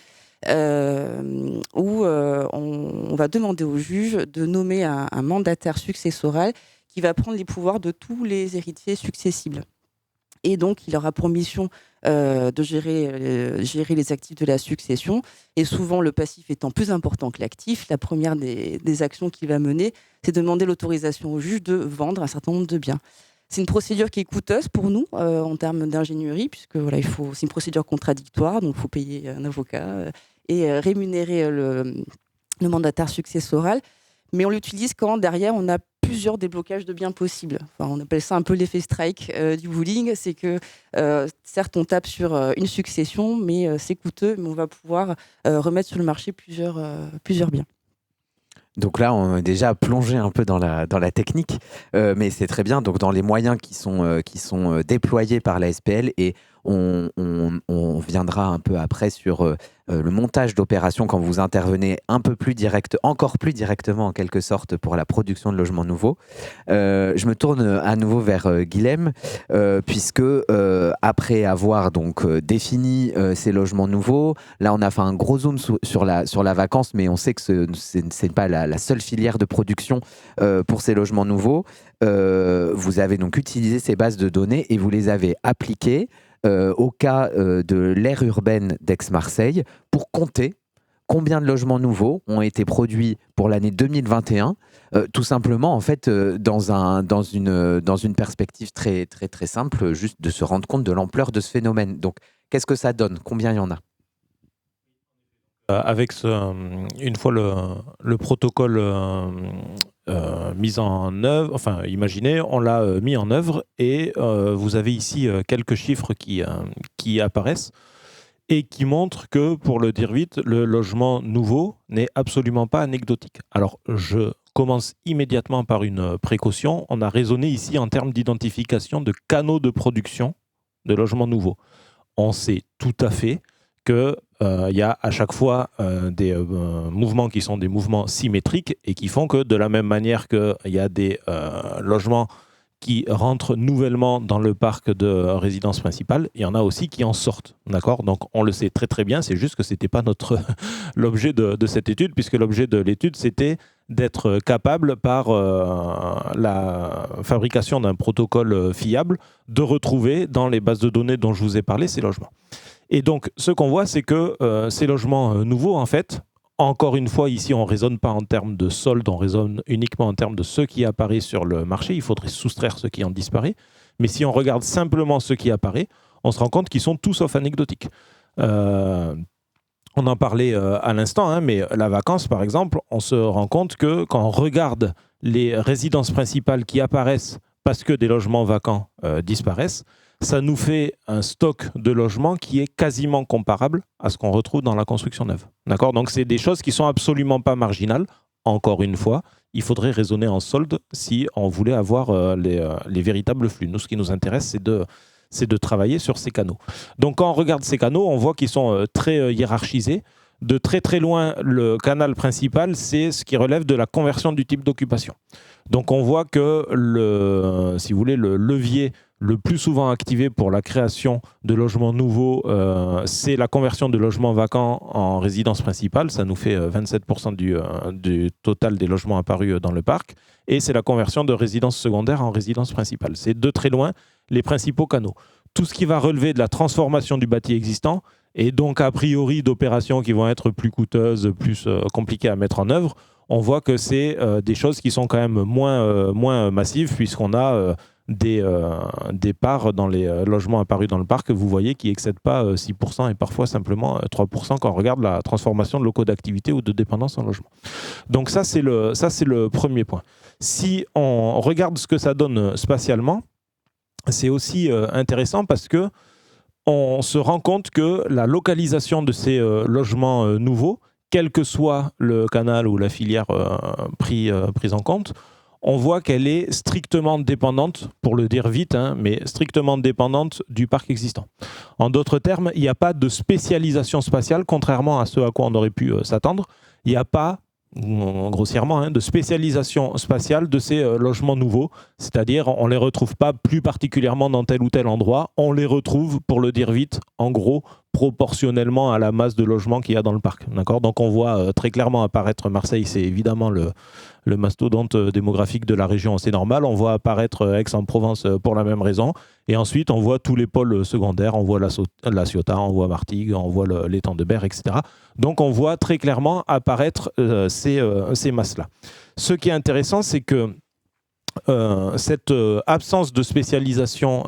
Speaker 5: où on va demander au juge de nommer un mandataire successoral qui va prendre les pouvoirs de tous les héritiers successibles. Et donc, il aura pour mission de gérer les actifs de la succession. Et souvent, le passif étant plus important que l'actif, la première des actions qu'il va mener, c'est de demander l'autorisation au juge de vendre un certain nombre de biens. C'est une procédure qui est coûteuse pour nous en termes d'ingénierie, puisque voilà, c'est une procédure contradictoire, donc il faut payer un avocat et rémunérer le mandataire successoral. Mais on l'utilise quand derrière on a plusieurs déblocages de biens possibles. Enfin, on appelle ça un peu l'effet strike du bowling. C'est que certes on tape sur une succession, mais c'est coûteux, mais on va pouvoir remettre sur le marché plusieurs biens.
Speaker 2: Donc là, on est déjà plongé un peu dans la technique, mais c'est très bien. Donc dans les moyens qui sont déployés par la SPL, et on viendra un peu après sur le montage d'opérations quand vous intervenez encore plus directement en quelque sorte pour la production de logements nouveaux. Je me tourne à nouveau vers Guilhem, puisque après avoir donc défini ces logements nouveaux, là on a fait un gros zoom sur la vacance, mais on sait que ce n'est pas la seule filière de production pour ces logements nouveaux. Vous avez donc utilisé ces bases de données et vous les avez appliquées au cas de l'aire urbaine d'Aix-Marseille pour compter combien de logements nouveaux ont été produits pour l'année 2021, tout simplement en fait dans une perspective très, très, très simple, juste de se rendre compte de l'ampleur de ce phénomène. Donc qu'est-ce que ça donne? Combien il y en a?
Speaker 3: Avec une fois le protocole mis en œuvre, enfin imaginez, on l'a mis en œuvre et vous avez ici quelques chiffres qui apparaissent et qui montrent que, pour le dire vite, le logement nouveau n'est absolument pas anecdotique. Alors je commence immédiatement par une précaution. On a raisonné ici en termes d'identification de canaux de production de logements nouveaux. On sait tout à fait qu'il y a à chaque fois des mouvements qui sont des mouvements symétriques et qui font que de la même manière qu'il y a des logements qui rentrent nouvellement dans le parc de résidence principale, il y en a aussi qui en sortent. D'accord ? Donc on le sait très très bien, c'est juste que ce n'était pas l'objet de cette étude, puisque l'objet de l'étude c'était d'être capable par la fabrication d'un protocole fiable de retrouver dans les bases de données dont je vous ai parlé ces logements. Et donc, ce qu'on voit, c'est que ces logements nouveaux, en fait, encore une fois, ici, on ne raisonne pas en termes de solde, on raisonne uniquement en termes de ce qui apparaît sur le marché. Il faudrait soustraire ce qui en disparaît. Mais si on regarde simplement ce qui apparaît, on se rend compte qu'ils sont tout sauf anecdotiques. On en parlait à l'instant, mais la vacance, par exemple, on se rend compte que quand on regarde les résidences principales qui apparaissent parce que des logements vacants disparaissent, ça nous fait un stock de logements qui est quasiment comparable à ce qu'on retrouve dans la construction neuve. D'accord ? Donc, c'est des choses qui ne sont absolument pas marginales. Encore une fois, il faudrait raisonner en solde si on voulait avoir les véritables flux. Nous, ce qui nous intéresse, c'est de travailler sur ces canaux. Donc, quand on regarde ces canaux, on voit qu'ils sont très hiérarchisés. De très très loin, le canal principal, c'est ce qui relève de la conversion du type d'occupation. Donc, on voit que si vous voulez, le levier le plus souvent activé pour la création de logements nouveaux, c'est la conversion de logements vacants en résidence principale. Ça nous fait 27% du total des logements apparus dans le parc. Et c'est la conversion de résidence secondaire en résidence principale. C'est de très loin les principaux canaux. Tout ce qui va relever de la transformation du bâti existant, et donc a priori d'opérations qui vont être plus coûteuses, plus compliquées à mettre en œuvre, on voit que c'est des choses qui sont quand même moins massives, puisqu'on a des parts dans les logements apparus dans le parc, vous voyez, qui n'excèdent pas 6% et parfois simplement 3% quand on regarde la transformation de locaux d'activité ou de dépendance en logement. Donc ça, c'est le premier point. Si on regarde ce que ça donne spatialement, c'est aussi intéressant parce que on se rend compte que la localisation de ces logements nouveaux, quel que soit le canal ou la filière prise en compte, on voit qu'elle est strictement dépendante, pour le dire vite, mais strictement dépendante du parc existant. En d'autres termes, il n'y a pas de spécialisation spatiale, contrairement à ce à quoi on aurait pu s'attendre. Il n'y a pas, grossièrement, de spécialisation spatiale de ces logements nouveaux. C'est-à-dire, on ne les retrouve pas plus particulièrement dans tel ou tel endroit. On les retrouve, pour le dire vite, en gros, proportionnellement à la masse de logements qu'il y a dans le parc. D'accord ? Donc on voit très clairement apparaître Marseille, c'est évidemment le mastodonte démographique de la région, c'est normal. On voit apparaître Aix-en-Provence pour la même raison. Et ensuite, on voit tous les pôles secondaires. On voit la Ciotat, on voit Martigues, on voit l'étang de Berre, etc. Donc on voit très clairement apparaître ces masses-là. Ce qui est intéressant, c'est que cette absence de spécialisation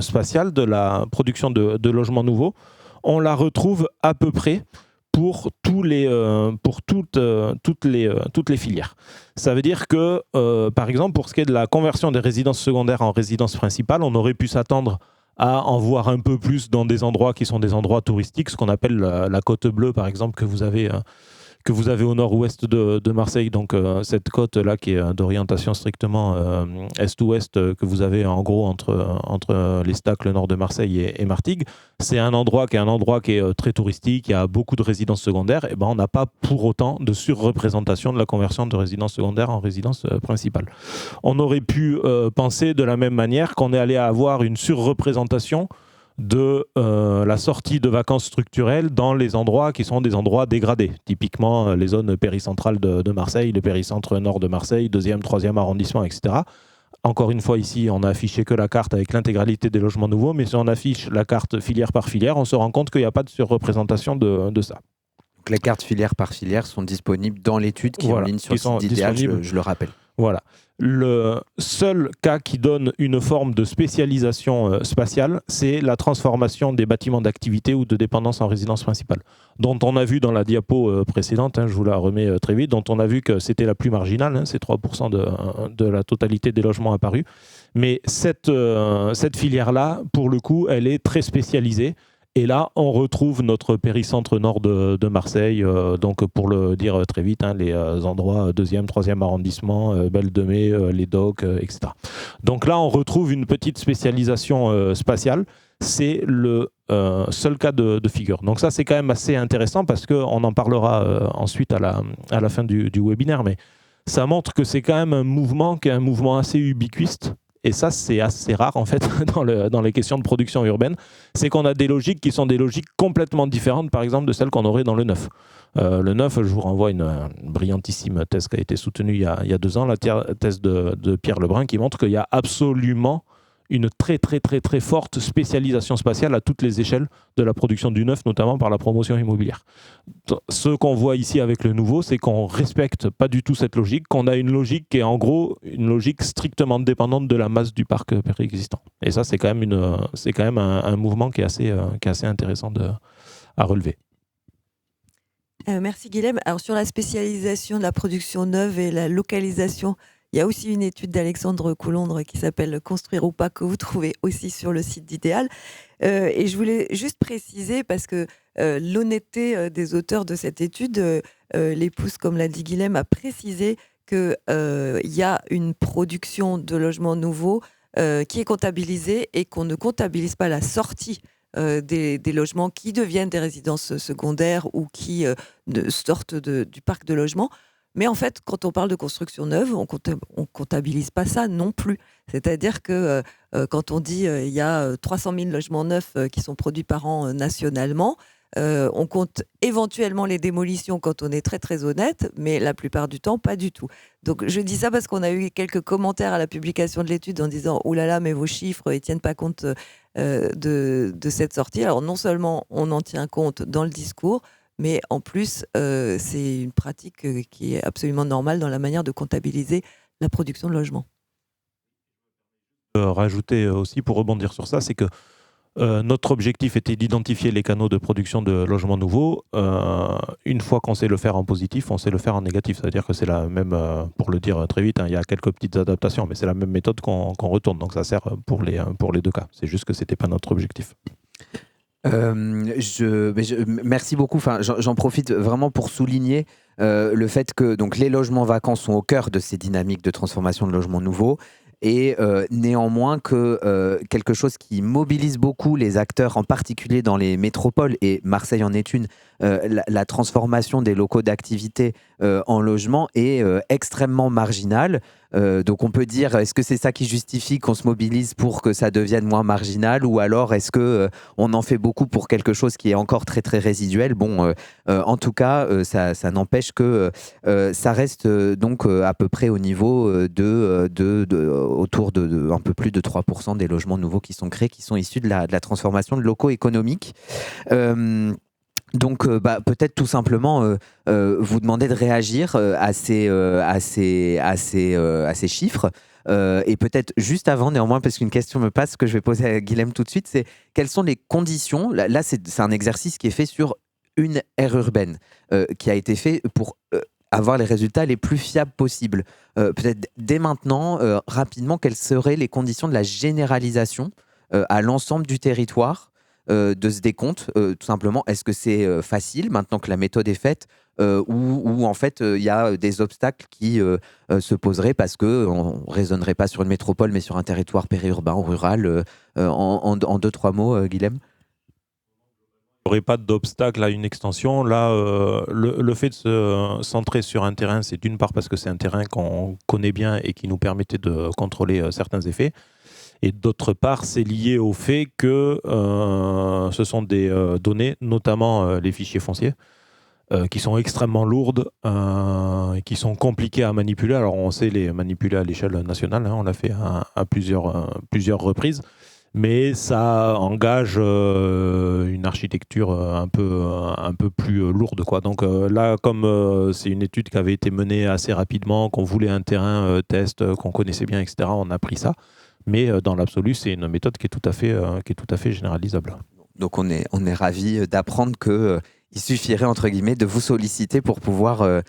Speaker 3: spatiale de la production de logements nouveaux, on la retrouve à peu près pour toutes les filières. Ça veut dire que, par exemple, pour ce qui est de la conversion des résidences secondaires en résidences principales, on aurait pu s'attendre à en voir un peu plus dans des endroits qui sont des endroits touristiques, ce qu'on appelle la côte bleue, par exemple, que vous avez au nord-ouest de Marseille, donc cette côte-là qui est d'orientation strictement est-ouest, que vous avez en gros entre l'Estac, le nord de Marseille et Martigues. C'est un endroit qui est très touristique, il y a beaucoup de résidences secondaires, et on n'a pas pour autant de surreprésentation de la conversion de résidences secondaires en résidences principales. On aurait pu penser de la même manière qu'on est allé avoir une surreprésentation de la sortie de vacances structurelles dans les endroits qui sont des endroits dégradés. Typiquement, les zones péricentrales de Marseille, le péricentre nord de Marseille, 2e, 3e arrondissement, etc. Encore une fois, ici, on a affiché que la carte avec l'intégralité des logements nouveaux, mais si on affiche la carte filière par filière, on se rend compte qu'il n'y a pas de surreprésentation de ça.
Speaker 2: Donc les cartes filière par filière sont disponibles dans l'étude qui est en ligne sur le site d'Idéal, je le rappelle.
Speaker 3: Voilà. Le seul cas qui donne une forme de spécialisation spatiale, c'est la transformation des bâtiments d'activité ou de dépendance en résidence principale, dont on a vu dans la diapo précédente, je vous la remets très vite, dont on a vu que c'était la plus marginale, c'est 3% de la totalité des logements apparus. Mais cette filière-là, pour le coup, elle est très spécialisée. Et là, on retrouve notre péricentre nord de Marseille, donc pour le dire très vite, les endroits 2e, 3e arrondissement, Belle de Mai, les docks, etc. Donc là, on retrouve une petite spécialisation spatiale. C'est le seul cas de figure. Donc ça, c'est quand même assez intéressant parce qu'on en parlera ensuite à la fin du webinaire, mais ça montre que c'est quand même un mouvement qui est un mouvement assez ubiquiste. Et ça, c'est assez rare, en fait, dans les questions de production urbaine. C'est qu'on a des logiques qui sont des logiques complètement différentes, par exemple, de celles qu'on aurait dans le neuf. Le neuf, je vous renvoie une brillantissime thèse qui a été soutenue il y a 2 ans, la thèse de Pierre Lebrun, qui montre qu'il y a absolument une très, très, très, très forte spécialisation spatiale à toutes les échelles de la production du neuf, notamment par la promotion immobilière. Ce qu'on voit ici avec le nouveau, c'est qu'on ne respecte pas du tout cette logique, qu'on a une logique qui est en gros une logique strictement dépendante de la masse du parc préexistant. Et ça, c'est quand même un mouvement qui est assez intéressant à relever.
Speaker 1: Merci Guilhem. Alors sur la spécialisation de la production neuve et la localisation, il y a aussi une étude d'Alexandre Coulondre qui s'appelle « Construire ou pas » que vous trouvez aussi sur le site d'Idéal. Et je voulais juste préciser, parce que l'honnêteté des auteurs de cette étude les pousse, comme l'a dit Guilhem, à préciser qu'il y a une production de logements nouveaux qui est comptabilisée et qu'on ne comptabilise pas la sortie des logements qui deviennent des résidences secondaires ou qui sortent du parc de logements. Mais en fait, quand on parle de construction neuve, on ne comptabilise pas ça non plus. C'est-à-dire que quand on dit il y a 300 000 logements neufs qui sont produits par an nationalement, on compte éventuellement les démolitions quand on est très très honnête, mais la plupart du temps, pas du tout. Donc je dis ça parce qu'on a eu quelques commentaires à la publication de l'étude en disant « Oh là là, mais vos chiffres, ils ne tiennent pas compte de cette sortie ». Alors non seulement on en tient compte dans le discours, mais en plus, c'est une pratique qui est absolument normale dans la manière de comptabiliser la production de logements.
Speaker 3: Rajouter aussi, pour rebondir sur ça, c'est que notre objectif était d'identifier les canaux de production de logements nouveaux. Une fois qu'on sait le faire en positif, on sait le faire en négatif. C'est-à-dire que c'est la même, pour le dire très vite, il y a quelques petites adaptations, mais c'est la même méthode qu'on retourne. Donc ça sert pour les 2 cas. C'est juste que ce n'était pas notre objectif.
Speaker 2: Merci beaucoup. J'en profite vraiment pour souligner le fait que donc, les logements vacants sont au cœur de ces dynamiques de transformation de logements nouveaux. Et néanmoins que quelque chose qui mobilise beaucoup les acteurs, en particulier dans les métropoles, et Marseille en est une, la transformation des locaux d'activité en logement est extrêmement marginale. Donc on peut dire, est-ce que c'est ça qui justifie qu'on se mobilise pour que ça devienne moins marginal, ou alors est-ce que on en fait beaucoup pour quelque chose qui est encore très très résiduel? Bon, en tout cas, ça n'empêche que ça reste donc à peu près au niveau autour de un peu plus de 3% des logements nouveaux qui sont créés, qui sont issus de la transformation de locaux économiques. Donc, peut-être tout simplement vous demander de réagir à ces chiffres. Et peut-être juste avant, néanmoins, parce qu'une question me passe que je vais poser à Guilhem tout de suite, c'est quelles sont les conditions? Là, c'est un exercice qui est fait sur une aire urbaine, qui a été fait pour avoir les résultats les plus fiables possibles. Peut-être dès maintenant, rapidement, quelles seraient les conditions de la généralisation à l'ensemble du territoire de ce décompte? Tout simplement, est-ce que c'est facile maintenant que la méthode est faite, ou en fait il y a des obstacles qui se poseraient parce qu'on ne raisonnerait pas sur une métropole mais sur un territoire périurbain ou rural? En 2-3 mots, Guilhem.
Speaker 3: Il n'y aurait pas d'obstacle à une extension. Là, le fait de se centrer sur un terrain, c'est d'une part parce que c'est un terrain qu'on connaît bien et qui nous permettait de contrôler certains effets. Et d'autre part, c'est lié au fait que ce sont des données, notamment les fichiers fonciers, qui sont extrêmement lourdes et qui sont compliquées à manipuler. Alors, on sait les manipuler à l'échelle nationale, hein, on l'a fait à plusieurs reprises. Mais ça engage une architecture un peu plus lourde, quoi. Donc là, comme c'est une étude qui avait été menée assez rapidement, qu'on voulait un terrain test, qu'on connaissait bien, etc., on a pris ça. Mais dans l'absolu, c'est une méthode qui est tout à fait généralisable.
Speaker 2: Donc on est ravis d'apprendre qu'il suffirait, entre guillemets, de vous solliciter pour pouvoir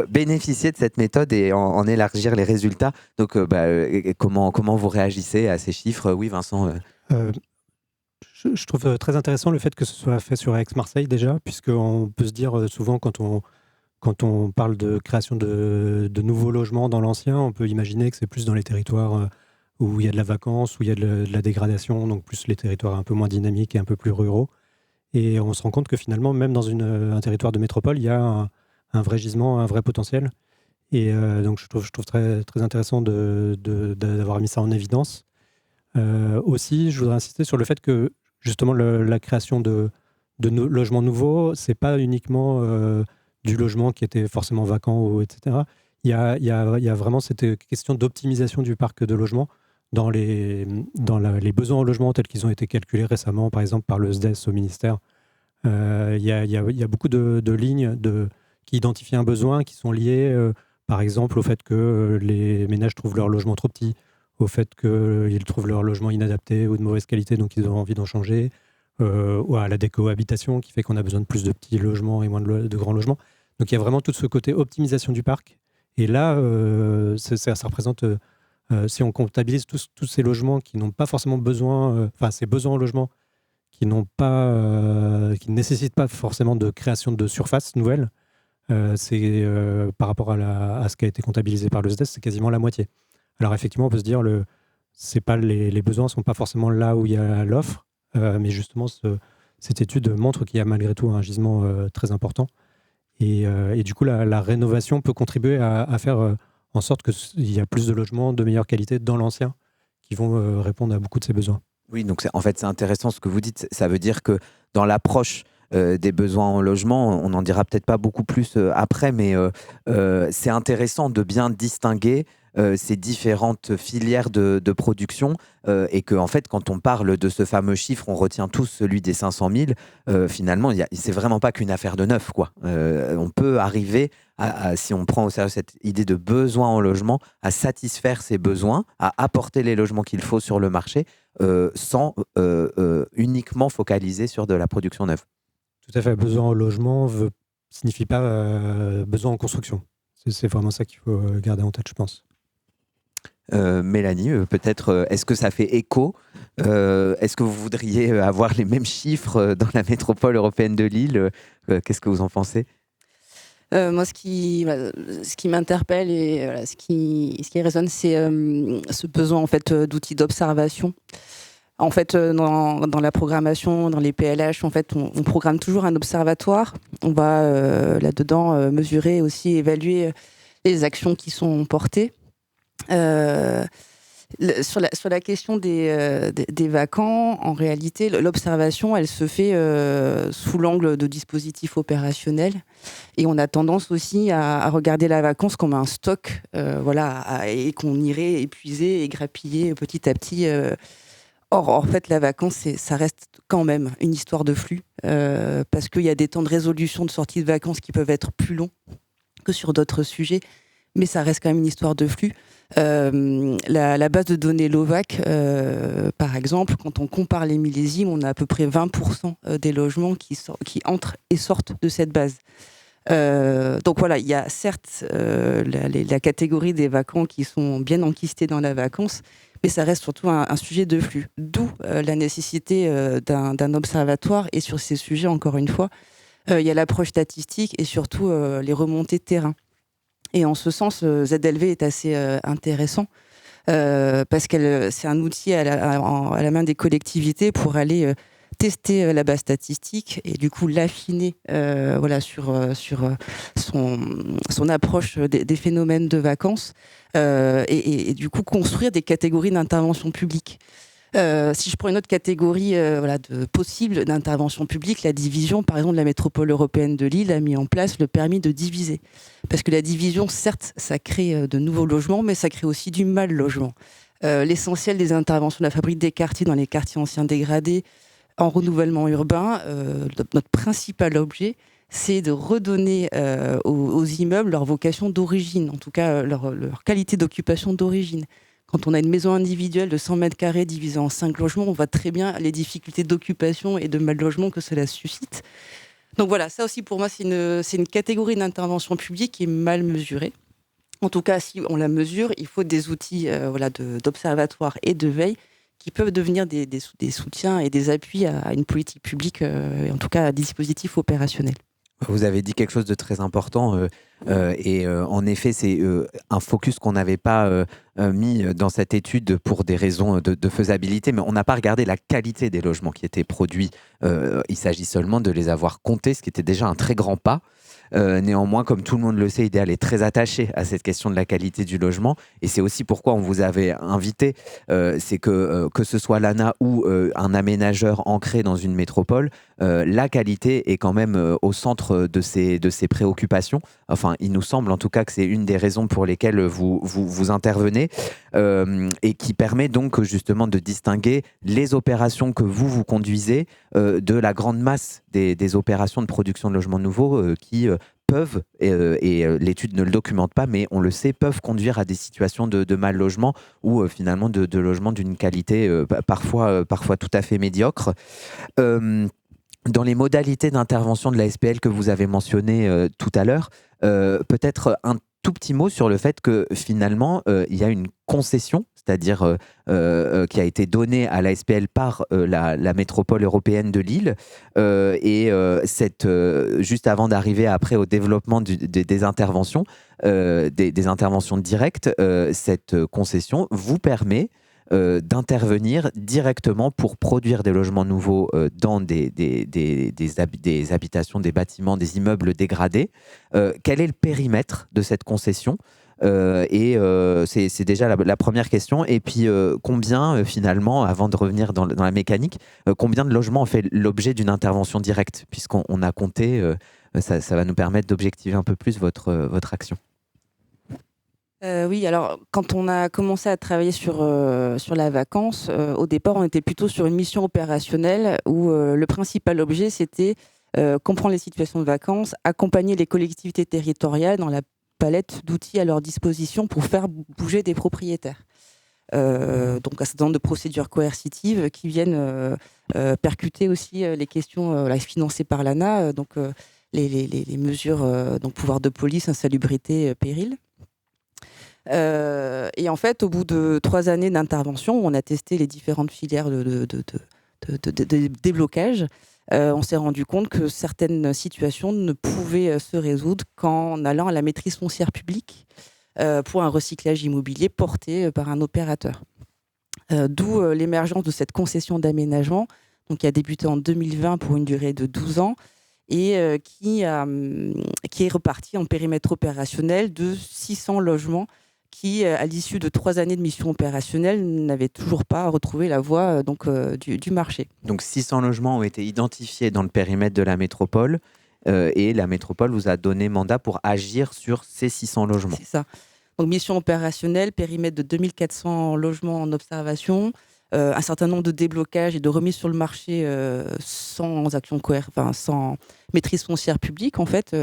Speaker 2: bénéficier de cette méthode et en élargir les résultats. Donc comment vous réagissez à ces chiffres? Oui, Vincent.
Speaker 4: Je trouve très intéressant le fait que ce soit fait sur Aix-Marseille déjà, puisqu'on peut se dire souvent quand on parle de création de nouveaux logements dans l'ancien, on peut imaginer que c'est plus dans les territoires où il y a de la vacance, où il y a de la dégradation, donc plus les territoires un peu moins dynamiques et un peu plus ruraux. Et on se rend compte que finalement, même dans un territoire de métropole, il y a un vrai gisement, un vrai potentiel. Et donc je trouve très, très intéressant d'avoir mis ça en évidence. Aussi, je voudrais insister sur le fait que justement la création de logements nouveaux, c'est pas uniquement du logement qui était forcément vacant, etc. Il y a vraiment cette question d'optimisation du parc de logements dans les besoins en logement tels qu'ils ont été calculés récemment, par exemple par le SDES au ministère. Il y a beaucoup de lignes qui identifient un besoin, qui sont liées, par exemple, au fait que les ménages trouvent leur logement trop petit, au fait qu'ils trouvent leur logement inadapté ou de mauvaise qualité, donc ils ont envie d'en changer, ou à la décohabitation qui fait qu'on a besoin de plus de petits logements et moins de grands logements. Donc il y a vraiment tout ce côté optimisation du parc. Et là, ça représente, si on comptabilise tous ces logements qui n'ont pas forcément besoin, ces besoins en logement qui ne nécessitent pas forcément de création de surface nouvelle, par rapport à ce qui a été comptabilisé par le SDES, c'est quasiment la moitié. Alors effectivement, on peut se dire les besoins ne sont pas forcément là où il y a l'offre, mais justement, cette étude montre qu'il y a malgré tout un gisement très important. Et du coup, la rénovation peut contribuer à faire en sorte qu'il y a plus de logements de meilleure qualité dans l'ancien qui vont répondre à beaucoup de ces besoins.
Speaker 2: Oui, donc en fait, c'est intéressant ce que vous dites. Ça veut dire que dans l'approche des besoins en logement, on n'en dira peut-être pas beaucoup plus après, mais c'est intéressant de bien distinguer ces différentes filières de production, et que en fait, quand on parle de ce fameux chiffre, on retient tous celui des 500 000. Finalement, c'est vraiment pas qu'une affaire de neuf, quoi. On peut arriver si on prend au sérieux cette idée de besoin en logement, à satisfaire ces besoins, à apporter les logements qu'il faut sur le marché, sans uniquement focaliser sur de la production neuve.
Speaker 4: Tout à fait. Besoin en logement signifie pas besoin en construction. C'est vraiment ça qu'il faut garder en tête, je pense.
Speaker 2: Mélanie, peut-être, est-ce que ça fait écho? Est-ce que vous voudriez avoir les mêmes chiffres dans la métropole européenne de Lille? Qu'est-ce que vous en pensez?
Speaker 5: Moi, ce qui m'interpelle et ce qui résonne, c'est ce besoin en fait d'outils d'observation. En fait, dans la programmation, dans les PLH, en fait, on programme toujours un observatoire. On va là-dedans mesurer aussi, évaluer les actions qui sont portées. Sur la question des vacants, en réalité, l'observation, elle se fait sous l'angle de dispositifs opérationnels. Et on a tendance aussi à regarder la vacance comme un stock, et qu'on irait épuiser et grappiller petit à petit. Or, en fait, la vacance, ça reste quand même une histoire de flux, parce qu'il y a des temps de résolution de sortie de vacances qui peuvent être plus longs que sur d'autres sujets, mais ça reste quand même une histoire de flux. La base de données Lovac, par exemple, quand on compare les millésimes, on a à peu près 20% des logements qui entrent et sortent de cette base. Donc voilà, il y a certes la catégorie des vacants qui sont bien enquistés dans la vacance, mais ça reste surtout un sujet de flux. D'où la nécessité d'un observatoire. Et sur ces sujets, encore une fois, il y a l'approche statistique et surtout les remontées de terrain. Et en ce sens, ZLV est assez intéressant parce que c'est un outil à la main des collectivités pour aller tester la base statistique et du coup l'affiner sur son approche des phénomènes de vacances et du coup construire des catégories d'intervention publique. Si je prends une autre catégorie de possible d'intervention publique, la division, par exemple, de la métropole européenne de Lille a mis en place le permis de diviser. Parce que la division, certes, ça crée de nouveaux logements, mais ça crée aussi du mal logement. L'essentiel des interventions de la fabrique des quartiers dans les quartiers anciens dégradés, en renouvellement urbain, notre principal objet, c'est de redonner aux immeubles leur vocation d'origine, en tout cas leur qualité d'occupation d'origine. Quand on a une maison individuelle de 100 mètres carrés divisée en 5 logements, on voit très bien les difficultés d'occupation et de mal logement que cela suscite. Donc voilà, ça aussi pour moi, c'est une catégorie d'intervention publique qui est mal mesurée. En tout cas, si on la mesure, il faut des outils d'observatoire et de veille qui peuvent devenir des soutiens et des appuis à une politique publique, et en tout cas à des dispositifs opérationnels.
Speaker 2: Vous avez dit quelque chose de très important en effet, c'est un focus qu'on n'avait pas mis dans cette étude pour des raisons de faisabilité, mais on n'a pas regardé la qualité des logements qui étaient produits. Il s'agit seulement de les avoir comptés, ce qui était déjà un très grand pas. Néanmoins, comme tout le monde le sait, Idéal est très attaché à cette question de la qualité du logement et c'est aussi pourquoi on vous avait invité, c'est que ce soit l'ANA ou un aménageur ancré dans une métropole, la qualité est quand même au centre de ces préoccupations. Enfin, il nous semble en tout cas que c'est une des raisons pour lesquelles vous intervenez et qui permet donc justement de distinguer les opérations que vous conduisez de la grande masse des opérations de production de logements nouveaux qui peuvent, et l'étude ne le documente pas, mais on le sait, peuvent conduire à des situations de mal logement ou finalement de logement d'une qualité parfois tout à fait médiocre. Dans les modalités d'intervention de la SPL que vous avez mentionnées tout à l'heure, peut-être un tout petit mot sur le fait que finalement, il y a une concession, c'est-à-dire qui a été donnée à la SPL par la métropole européenne de Lille. Juste avant d'arriver après au développement des interventions, des interventions directes, cette concession vous permet d'intervenir directement pour produire des logements nouveaux dans des habitations, des bâtiments, des immeubles dégradés. Quel est le périmètre de cette concession ? C'est déjà la première question. Et puis, combien, finalement, avant de revenir dans la mécanique, combien de logements ont fait l'objet d'une intervention directe ? Puisqu'on a compté, ça va nous permettre d'objectiver un peu plus votre action.
Speaker 5: Oui, alors quand on a commencé à travailler sur la vacance, au départ on était plutôt sur une mission opérationnelle où le principal objet c'était comprendre les situations de vacances, accompagner les collectivités territoriales dans la palette d'outils à leur disposition pour faire bouger des propriétaires. Donc un certain nombre de procédures coercitives qui viennent percuter aussi les questions financées par l'ANA, donc les mesures donc pouvoir de police, insalubrité, péril. Et en fait, au bout de 3 années d'intervention, on a testé les différentes filières de déblocage. On s'est rendu compte que certaines situations ne pouvaient se résoudre qu'en allant à la maîtrise foncière publique pour un recyclage immobilier porté par un opérateur. D'où l'émergence de cette concession d'aménagement, donc qui a débuté en 2020 pour une durée de 12 ans et qui est repartie en périmètre opérationnel de 600 logements qui, à l'issue de 3 années de mission opérationnelle, n'avaient toujours pas retrouvé la voie du marché.
Speaker 2: Donc 600 logements ont été identifiés dans le périmètre de la métropole et la métropole vous a donné mandat pour agir sur ces 600 logements.
Speaker 5: C'est ça. Donc mission opérationnelle, périmètre de 2400 logements en observation, un certain nombre de déblocages et de remises sur le marché sans sans maîtrise foncière publique en fait.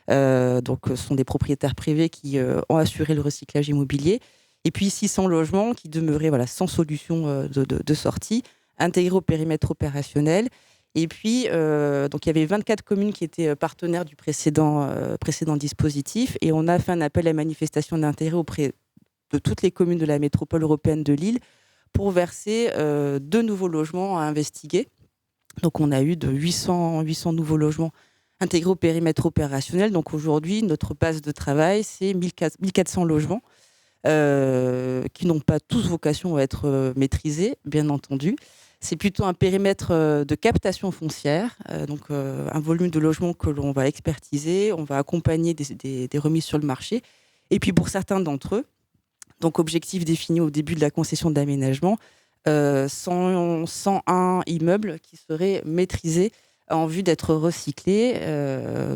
Speaker 5: Donc ce sont des propriétaires privés qui ont assuré le recyclage immobilier. Et puis 600 logements qui demeuraient sans solution de sortie, intégrés au périmètre opérationnel. Et puis, donc il y avait 24 communes qui étaient partenaires du précédent dispositif, et on a fait un appel à manifestation d'intérêt auprès de toutes les communes de la métropole européenne de Lille pour verser 2 nouveaux logements à investiguer. Donc on a eu de 800 nouveaux logements intégrés au périmètre opérationnel. Donc aujourd'hui, notre base de travail, c'est 1400 logements qui n'ont pas tous vocation à être maîtrisés, bien entendu. C'est plutôt un périmètre de captation foncière, donc un volume de logements que l'on va expertiser, on va accompagner des remises sur le marché. Et puis pour certains d'entre eux, donc objectif défini au début de la concession d'aménagement, 101 immeubles qui seraient maîtrisés en vue d'être recyclés,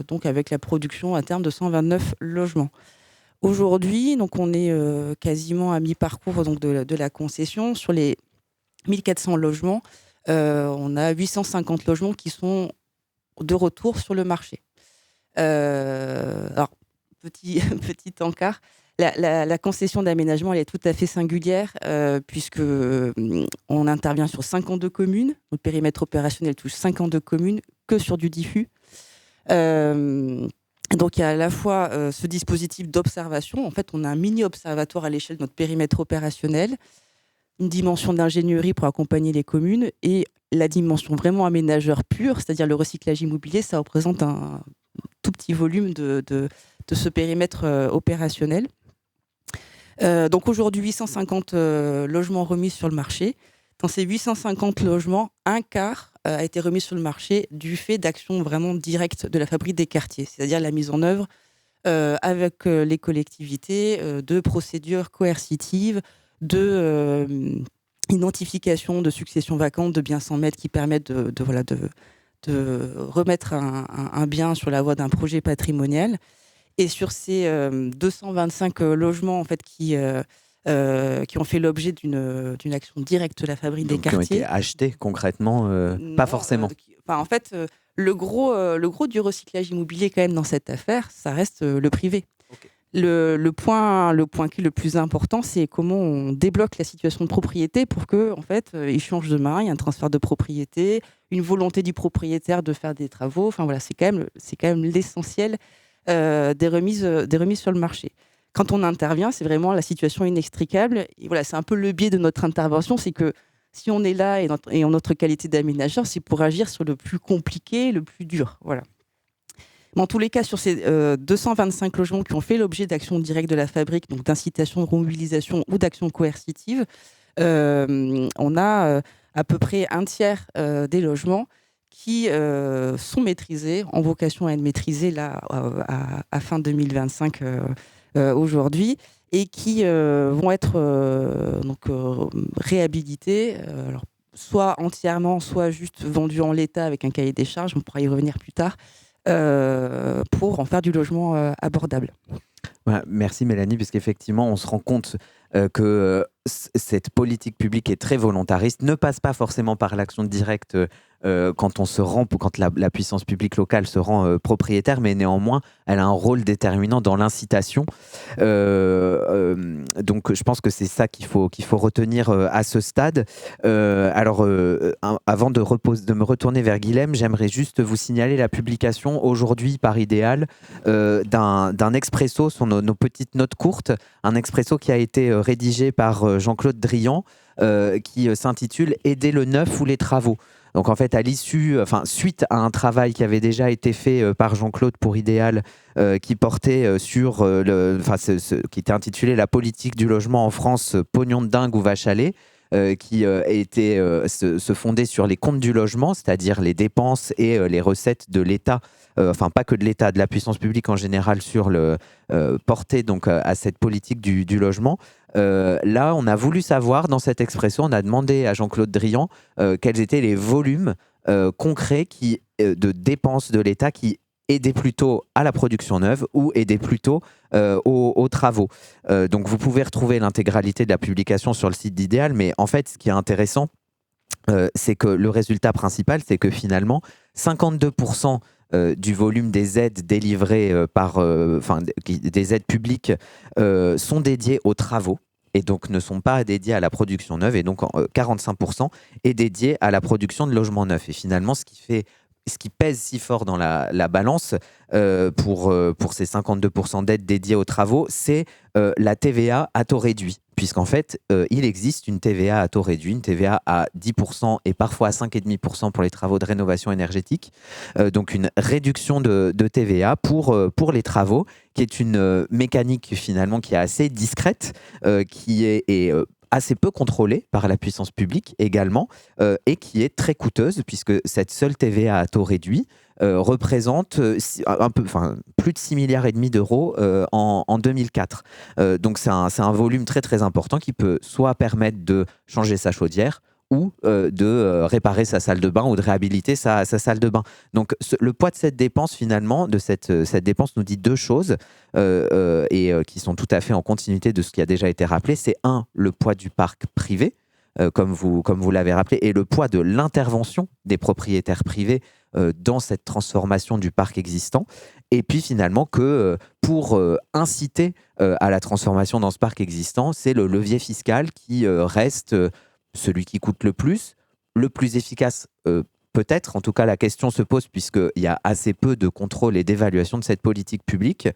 Speaker 5: donc avec la production à terme de 129 logements. Aujourd'hui, donc on est quasiment à mi-parcours donc de la concession. Sur les 1400 logements, on a 850 logements qui sont de retour sur le marché. Alors, petit encart, la concession d'aménagement, elle est tout à fait singulière puisque on intervient sur 52 communes. Notre périmètre opérationnel touche 52 communes que sur du diffus. Donc, il y a à la fois ce dispositif d'observation. En fait, on a un mini-observatoire à l'échelle de notre périmètre opérationnel, une dimension d'ingénierie pour accompagner les communes et la dimension vraiment aménageur pur, c'est-à-dire le recyclage immobilier, ça représente un tout petit volume de ce périmètre opérationnel. Donc aujourd'hui, 850 logements remis sur le marché. Dans ces 850 logements, un quart a été remis sur le marché du fait d'actions vraiment directes de la Fabrique des quartiers, c'est-à-dire la mise en œuvre avec les collectivités de procédures coercitives, de identification de successions vacantes de biens sans maître qui permettent de remettre un bien sur la voie d'un projet patrimonial. Et sur ces 225 logements en fait, qui ont fait l'objet d'une action directe de la Fabrique des quartiers.
Speaker 2: Qui ont été achetés concrètement, pas forcément.
Speaker 5: En fait, le gros du recyclage immobilier quand même dans cette affaire, ça reste le privé. Okay. Le point qui est le plus important, c'est comment on débloque la situation de propriété pour que, en fait, il change de main, il y a un transfert de propriété, une volonté du propriétaire de faire des travaux. Enfin voilà, c'est quand même l'essentiel des remises sur le marché. Quand on intervient, c'est vraiment la situation inextricable. Et voilà, c'est un peu le biais de notre intervention, c'est que si on est là et en notre qualité d'aménageur, c'est pour agir sur le plus compliqué, le plus dur. Voilà. Dans tous les cas, sur ces 225 logements qui ont fait l'objet d'actions directes de la Fabrique, donc d'incitation, de remobilisation ou d'actions coercitives, on a à peu près un tiers des logements qui sont maîtrisés, en vocation à être maîtrisés là, à fin 2025 aujourd'hui, et qui vont être réhabilités, alors, soit entièrement, soit juste vendus en l'état avec un cahier des charges, on pourra y revenir plus tard, pour en faire du logement abordable.
Speaker 2: Ouais, merci Mélanie, puisqu'effectivement on se rend compte que cette politique publique est très volontariste, ne passe pas forcément par l'action directe quand la puissance publique locale se rend propriétaire, mais néanmoins elle a un rôle déterminant dans l'incitation. Donc je pense que c'est ça qu'il faut retenir à ce stade. Alors avant de me retourner vers Guilhem, j'aimerais juste vous signaler la publication aujourd'hui par Idéal d'un expresso sur nos petites notes courtes, un expresso qui a été rédigé par Jean-Claude Drian, qui s'intitule « Aider le neuf ou les travaux ». Donc en fait, suite à un travail qui avait déjà été fait par Jean-Claude pour Idéal, qui portait sur qui était intitulé « La politique du logement en France, pognon de dingue ou vache à lait ». qui se fondait sur les comptes du logement, c'est-à-dire les dépenses et les recettes de l'État, enfin pas que de l'État, de la puissance publique en général, sur le porté donc à cette politique du logement. Là, on a voulu savoir dans cette expression, on a demandé à Jean-Claude Drian quels étaient les volumes concrets de dépenses de l'État qui aider plutôt à la production neuve ou aider plutôt aux travaux. Donc vous pouvez retrouver l'intégralité de la publication sur le site d'Idéal, mais en fait ce qui est intéressant, c'est que le résultat principal, c'est que finalement 52% du volume des aides délivrées des aides publiques sont dédiées aux travaux et donc ne sont pas dédiés à la production neuve, et donc 45% est dédié à la production de logements neufs. Et finalement, ce qui pèse si fort dans la balance pour ces 52% d'aides dédiées aux travaux, c'est la TVA à taux réduit. Puisqu'en fait, il existe une TVA à taux réduit, une TVA à 10% et parfois à 5,5% pour les travaux de rénovation énergétique. Donc une réduction de TVA pour les travaux, qui est une mécanique finalement qui est assez discrète, qui est assez peu contrôlée par la puissance publique également, et qui est très coûteuse, puisque cette seule TVA à taux réduit représente plus de 6,5 milliards d'euros en 2004. Donc c'est un volume très très important qui peut soit permettre de changer sa chaudière, ou de réparer sa salle de bain, ou de réhabiliter sa salle de bain. Donc le poids de cette dépense, finalement, de cette dépense nous dit deux choses, qui sont tout à fait en continuité de ce qui a déjà été rappelé. C'est le poids du parc privé, comme vous l'avez rappelé, et le poids de l'intervention des propriétaires privés dans cette transformation du parc existant. Et puis finalement que pour inciter à la transformation dans ce parc existant, c'est le levier fiscal qui reste celui qui coûte le plus efficace, peut-être. En tout cas, la question se pose puisqu'il y a assez peu de contrôle et d'évaluation de cette politique publique.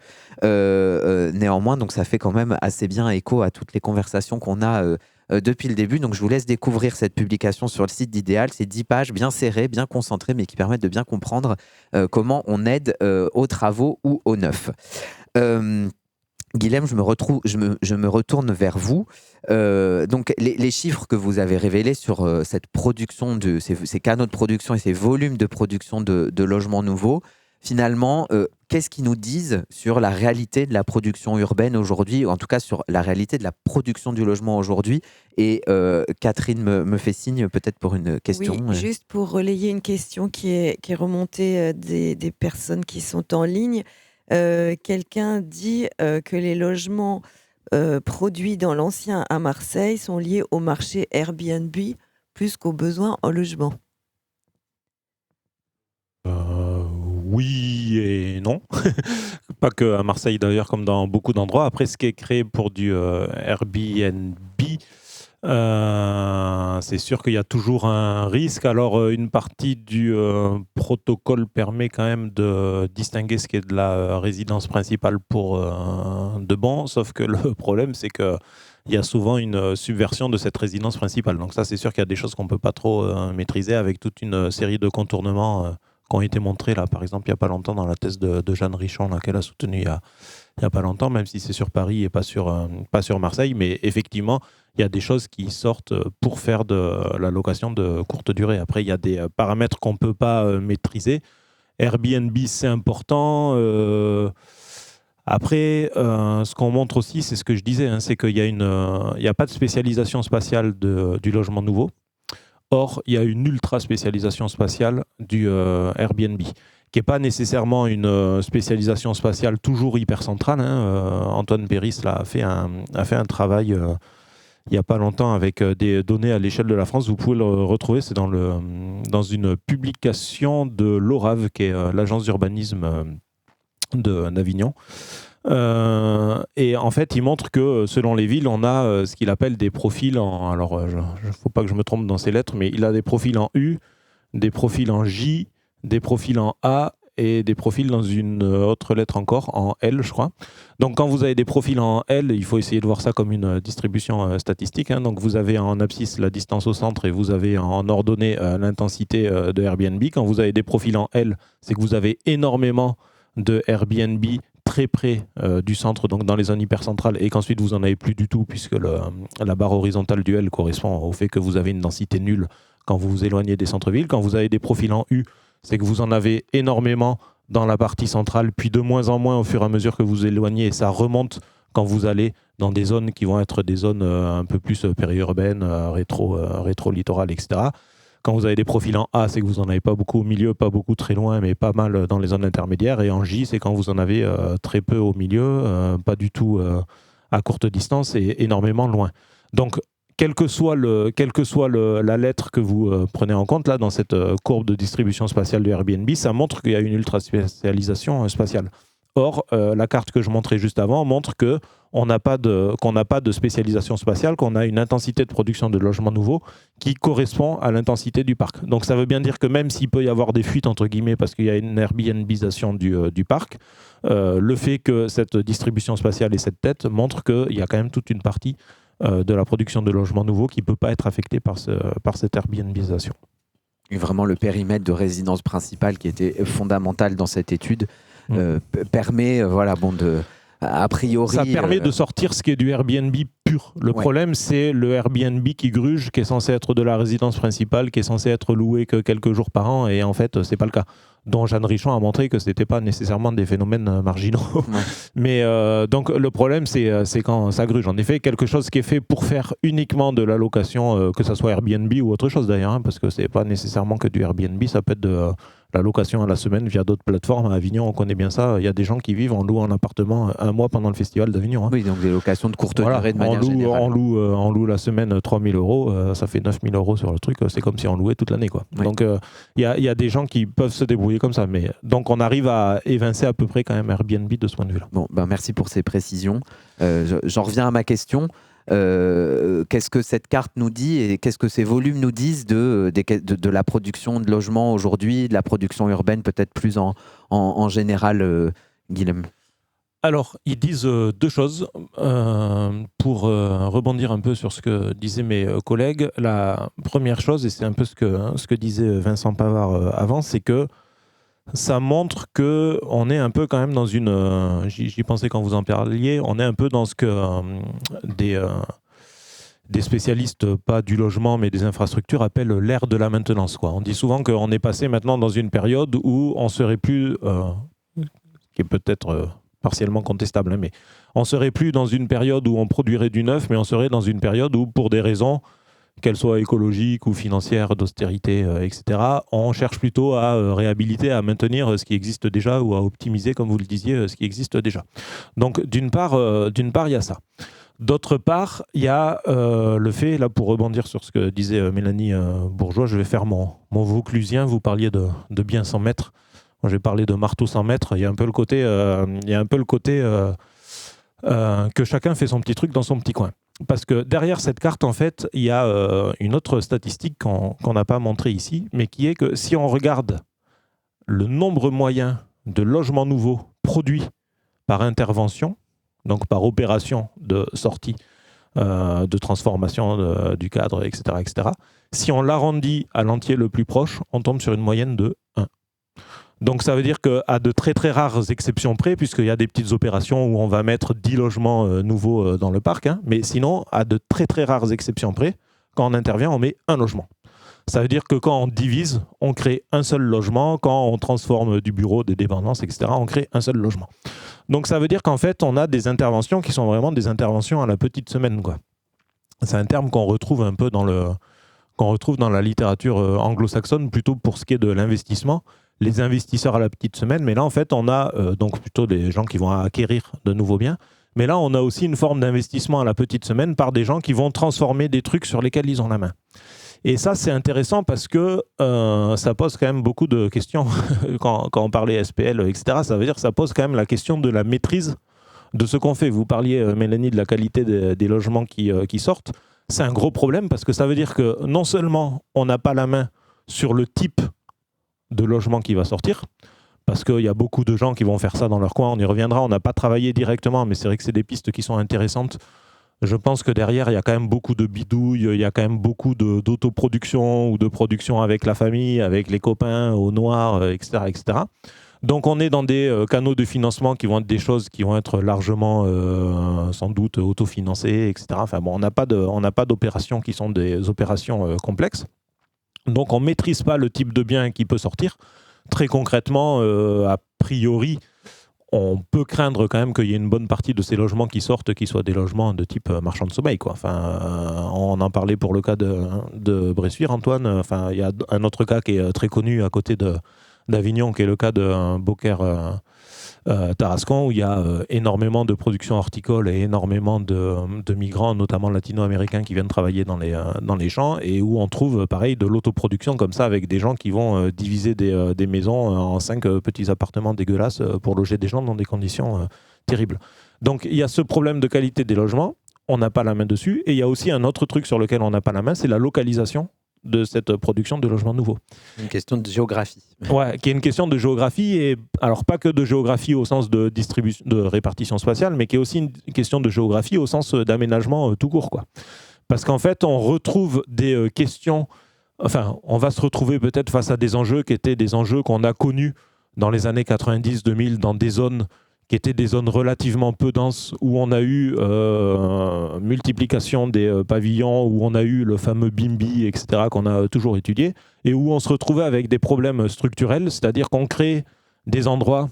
Speaker 2: Néanmoins, donc ça fait quand même assez bien écho à toutes les conversations qu'on a depuis le début. Donc je vous laisse découvrir cette publication sur le site d'Idéal. C'est 10 pages bien serrées, bien concentrées, mais qui permettent de bien comprendre comment on aide aux travaux ou aux neufs. Guilhem, je me retourne vers vous. Donc, les chiffres que vous avez révélés sur cette production, ces canaux de production et ces volumes de production de logements nouveaux, finalement, qu'est-ce qu'ils nous disent sur la réalité de la production urbaine aujourd'hui, ou en tout cas sur la réalité de la production du logement aujourd'hui? Et Catherine me fait signe peut-être pour une question.
Speaker 1: Oui, juste pour relayer une question qui est remontée des personnes qui sont en ligne. Quelqu'un dit que les logements produits dans l'ancien à Marseille sont liés au marché Airbnb plus qu'aux besoins en logement.
Speaker 3: Oui et non. Pas que à Marseille d'ailleurs, comme dans beaucoup d'endroits. Après, ce qui est créé pour du Airbnb, c'est sûr qu'il y a toujours un risque. Alors, une partie du protocole permet quand même de distinguer ce qui est de la résidence principale pour de bon, sauf que le problème, c'est qu'il y a souvent une subversion de cette résidence principale. Donc ça, c'est sûr qu'il y a des choses qu'on ne peut pas trop maîtriser, avec toute une série de contournements qui ont été montrés, là, par exemple, il n'y a pas longtemps, dans la thèse de Jeanne Richon, qu'elle a soutenue il n'y a pas longtemps, même si c'est sur Paris et pas sur Marseille. Mais effectivement, il y a des choses qui sortent pour faire de la location de courte durée. Après, il y a des paramètres qu'on ne peut pas maîtriser. Airbnb, c'est important. Après, ce qu'on montre aussi, c'est ce que je disais, c'est qu'il y a pas de spécialisation spatiale du logement nouveau. Or, il y a une ultra spécialisation spatiale du Airbnb, qui n'est pas nécessairement une spécialisation spatiale toujours hyper centrale. Antoine Péris a fait un travail il n'y a pas longtemps avec des données à l'échelle de la France. Vous pouvez le retrouver, c'est dans une publication de l'ORAV, qui est l'agence d'urbanisme d'Avignon. Et en fait, il montre que selon les villes, on a ce qu'il appelle des profils en... Alors, il ne faut pas que je me trompe dans ces lettres, mais il a des profils en U, des profils en J, des profils en A et des profils dans une autre lettre encore, en L, je crois. Donc, quand vous avez des profils en L, il faut essayer de voir ça comme une distribution statistique. Donc, vous avez en abscisse la distance au centre et vous avez en ordonnée l'intensité de Airbnb. Quand vous avez des profils en L, c'est que vous avez énormément de Airbnb très près du centre, donc dans les zones hypercentrales, et qu'ensuite vous n'en avez plus du tout, puisque la barre horizontale du L correspond au fait que vous avez une densité nulle quand vous vous éloignez des centres-villes. Quand vous avez des profils en U, c'est que vous en avez énormément dans la partie centrale, puis de moins en moins au fur et à mesure que vous vous éloignez, et ça remonte quand vous allez dans des zones qui vont être des zones un peu plus périurbaines, rétro-littorales, etc. Quand vous avez des profils en A, c'est que vous n'en avez pas beaucoup au milieu, pas beaucoup très loin, mais pas mal dans les zones intermédiaires. Et en J, c'est quand vous en avez très peu au milieu, pas du tout à courte distance et énormément loin. Donc, quelle que soit la lettre que vous prenez en compte là, dans cette courbe de distribution spatiale de Airbnb, ça montre qu'il y a une ultra-spécialisation spatiale. Or, la carte que je montrais juste avant montre qu'on n'a pas de spécialisation spatiale, qu'on a une intensité de production de logements nouveaux qui correspond à l'intensité du parc. Donc ça veut bien dire que même s'il peut y avoir des fuites, entre guillemets, parce qu'il y a une Airbnbisation du parc, le fait que cette distribution spatiale ait cette tête montre qu'il y a quand même toute une partie de la production de logements nouveaux qui ne peut pas être affectée par cette Airbnbisation.
Speaker 2: Et vraiment, le périmètre de résidence principale qui était fondamental dans cette étude permet, a priori...
Speaker 3: Ça permet de sortir ce qui est du Airbnb pur. Le problème, c'est le Airbnb qui gruge, qui est censé être de la résidence principale, qui est censé être loué que quelques jours par an, et en fait, c'est pas le cas. Dont Jeanne Richon a montré que c'était pas nécessairement des phénomènes marginaux. Mais donc, le problème, c'est quand ça gruge. En effet, quelque chose qui est fait pour faire uniquement de la location, que ce soit Airbnb ou autre chose d'ailleurs, hein, parce que c'est pas nécessairement que du Airbnb, ça peut être de la location à la semaine via d'autres plateformes. À Avignon, on connaît bien ça. Il y a des gens qui vivent en louant un appartement un mois pendant le festival d'Avignon. Hein.
Speaker 2: Oui, donc des locations de courte durée de manière générale.
Speaker 3: On loue la semaine 3 000 €, ça fait 9 000 € sur le truc. C'est comme si on louait toute l'année, quoi. Oui. Donc, il y a des gens qui peuvent se débrouiller comme ça. Mais, donc, on arrive à évincer à peu près quand même Airbnb de ce point de vue-là.
Speaker 2: Bon, merci pour ces précisions. J'en reviens à ma question. Qu'est-ce que cette carte nous dit et qu'est-ce que ces volumes nous disent de la production de logements aujourd'hui, de la production urbaine peut-être plus en général, Guilhem?
Speaker 3: Alors, ils disent deux choses. Pour rebondir un peu sur ce que disaient mes collègues, la première chose, et c'est un peu ce que disait Vincent Pavard avant, c'est que ça montre qu'on est un peu quand même dans une... J'y pensais quand vous en parliez, on est un peu dans ce que des spécialistes, pas du logement, mais des infrastructures, appellent l'ère de la maintenance, quoi. On dit souvent qu'on est passé maintenant dans une période où on serait plus... qui est peut-être partiellement contestable, hein, mais on serait plus dans une période où on produirait du neuf, mais on serait dans une période où, pour des raisons... qu'elles soient écologiques ou financières, d'austérité, etc., on cherche plutôt à réhabiliter, à maintenir ce qui existe déjà ou à optimiser, comme vous le disiez, ce qui existe déjà. Donc, d'une part, il y a ça. D'autre part, il y a le fait, là, pour rebondir sur ce que disait Mélanie Bourgeois, je vais faire mon vauclusien. Vous parliez de bien 100 mètres. Moi, j'ai parlé de marteau 100 mètres. Il y a un peu le côté, que chacun fait son petit truc dans son petit coin. Parce que derrière cette carte, en fait, il y a une autre statistique qu'on n'a pas montrée ici, mais qui est que si on regarde le nombre moyen de logements nouveaux produits par intervention, donc par opération de sortie, de transformation du cadre, etc., si on l'arrondit à l'entier le plus proche, on tombe sur une moyenne de 1. Donc ça veut dire qu'à de très très rares exceptions près, puisqu'il y a des petites opérations où on va mettre 10 logements nouveaux dans le parc, hein, mais sinon, à de très très rares exceptions près, quand on intervient, on met un logement. Ça veut dire que quand on divise, on crée un seul logement. Quand on transforme du bureau, des dépendances, etc., on crée un seul logement. Donc ça veut dire qu'en fait, on a des interventions qui sont vraiment des interventions à la petite semaine, quoi. C'est un terme qu'on retrouve un peu dans la littérature anglo-saxonne, plutôt pour ce qui est de l'investissement. Les investisseurs à la petite semaine, mais là en fait on a donc plutôt des gens qui vont acquérir de nouveaux biens, mais là on a aussi une forme d'investissement à la petite semaine par des gens qui vont transformer des trucs sur lesquels ils ont la main. Et ça c'est intéressant parce que ça pose quand même beaucoup de questions quand on parlait SPL, etc. Ça veut dire que ça pose quand même la question de la maîtrise de ce qu'on fait. Vous parliez, Mélanie, de la qualité des logements qui sortent. C'est un gros problème parce que ça veut dire que non seulement on n'a pas la main sur le type de logement qui va sortir, parce qu'il y a beaucoup de gens qui vont faire ça dans leur coin, on y reviendra, on n'a pas travaillé directement, mais c'est vrai que c'est des pistes qui sont intéressantes. Je pense que derrière, il y a quand même beaucoup de bidouilles, il y a quand même beaucoup d'autoproduction ou de production avec la famille, avec les copains, au noir, etc., etc. Donc on est dans des canaux de financement qui vont être des choses qui vont être largement sans doute autofinancées, etc. Enfin bon, on n'a pas d'opérations qui sont des opérations complexes. Donc on ne maîtrise pas le type de bien qui peut sortir. Très concrètement, a priori, on peut craindre quand même qu'il y ait une bonne partie de ces logements qui sortent qui soient des logements de type marchand de sommeil, quoi. Enfin, on en parlait pour le cas de Bressuire, Antoine. Enfin, il y a un autre cas qui est très connu à côté d'Avignon, qui est le cas de Beaucaire Tarascon, où il y a énormément de production horticole et énormément de migrants, notamment latino-américains, qui viennent travailler dans les champs, et où on trouve pareil de l'autoproduction comme ça, avec des gens qui vont diviser des maisons en 5 petits appartements dégueulasses pour loger des gens dans des conditions terribles. Donc il y a ce problème de qualité des logements, on n'a pas la main dessus, et il y a aussi un autre truc sur lequel on n'a pas la main, c'est la localisation de cette production de logements nouveaux.
Speaker 2: Une question de géographie.
Speaker 3: Ouais, qui est une question de géographie, et alors pas que de géographie au sens de distribution, de répartition spatiale, mais qui est aussi une question de géographie au sens d'aménagement tout court, quoi. Parce qu'en fait, on retrouve des questions, enfin, on va se retrouver peut-être face à des enjeux qui étaient des enjeux qu'on a connus dans les années 90-2000 dans des zones qui étaient des zones relativement peu denses, où on a eu multiplication des pavillons, où on a eu le fameux BIMBI, etc., qu'on a toujours étudié, et où on se retrouvait avec des problèmes structurels, c'est-à-dire qu'on crée des endroits,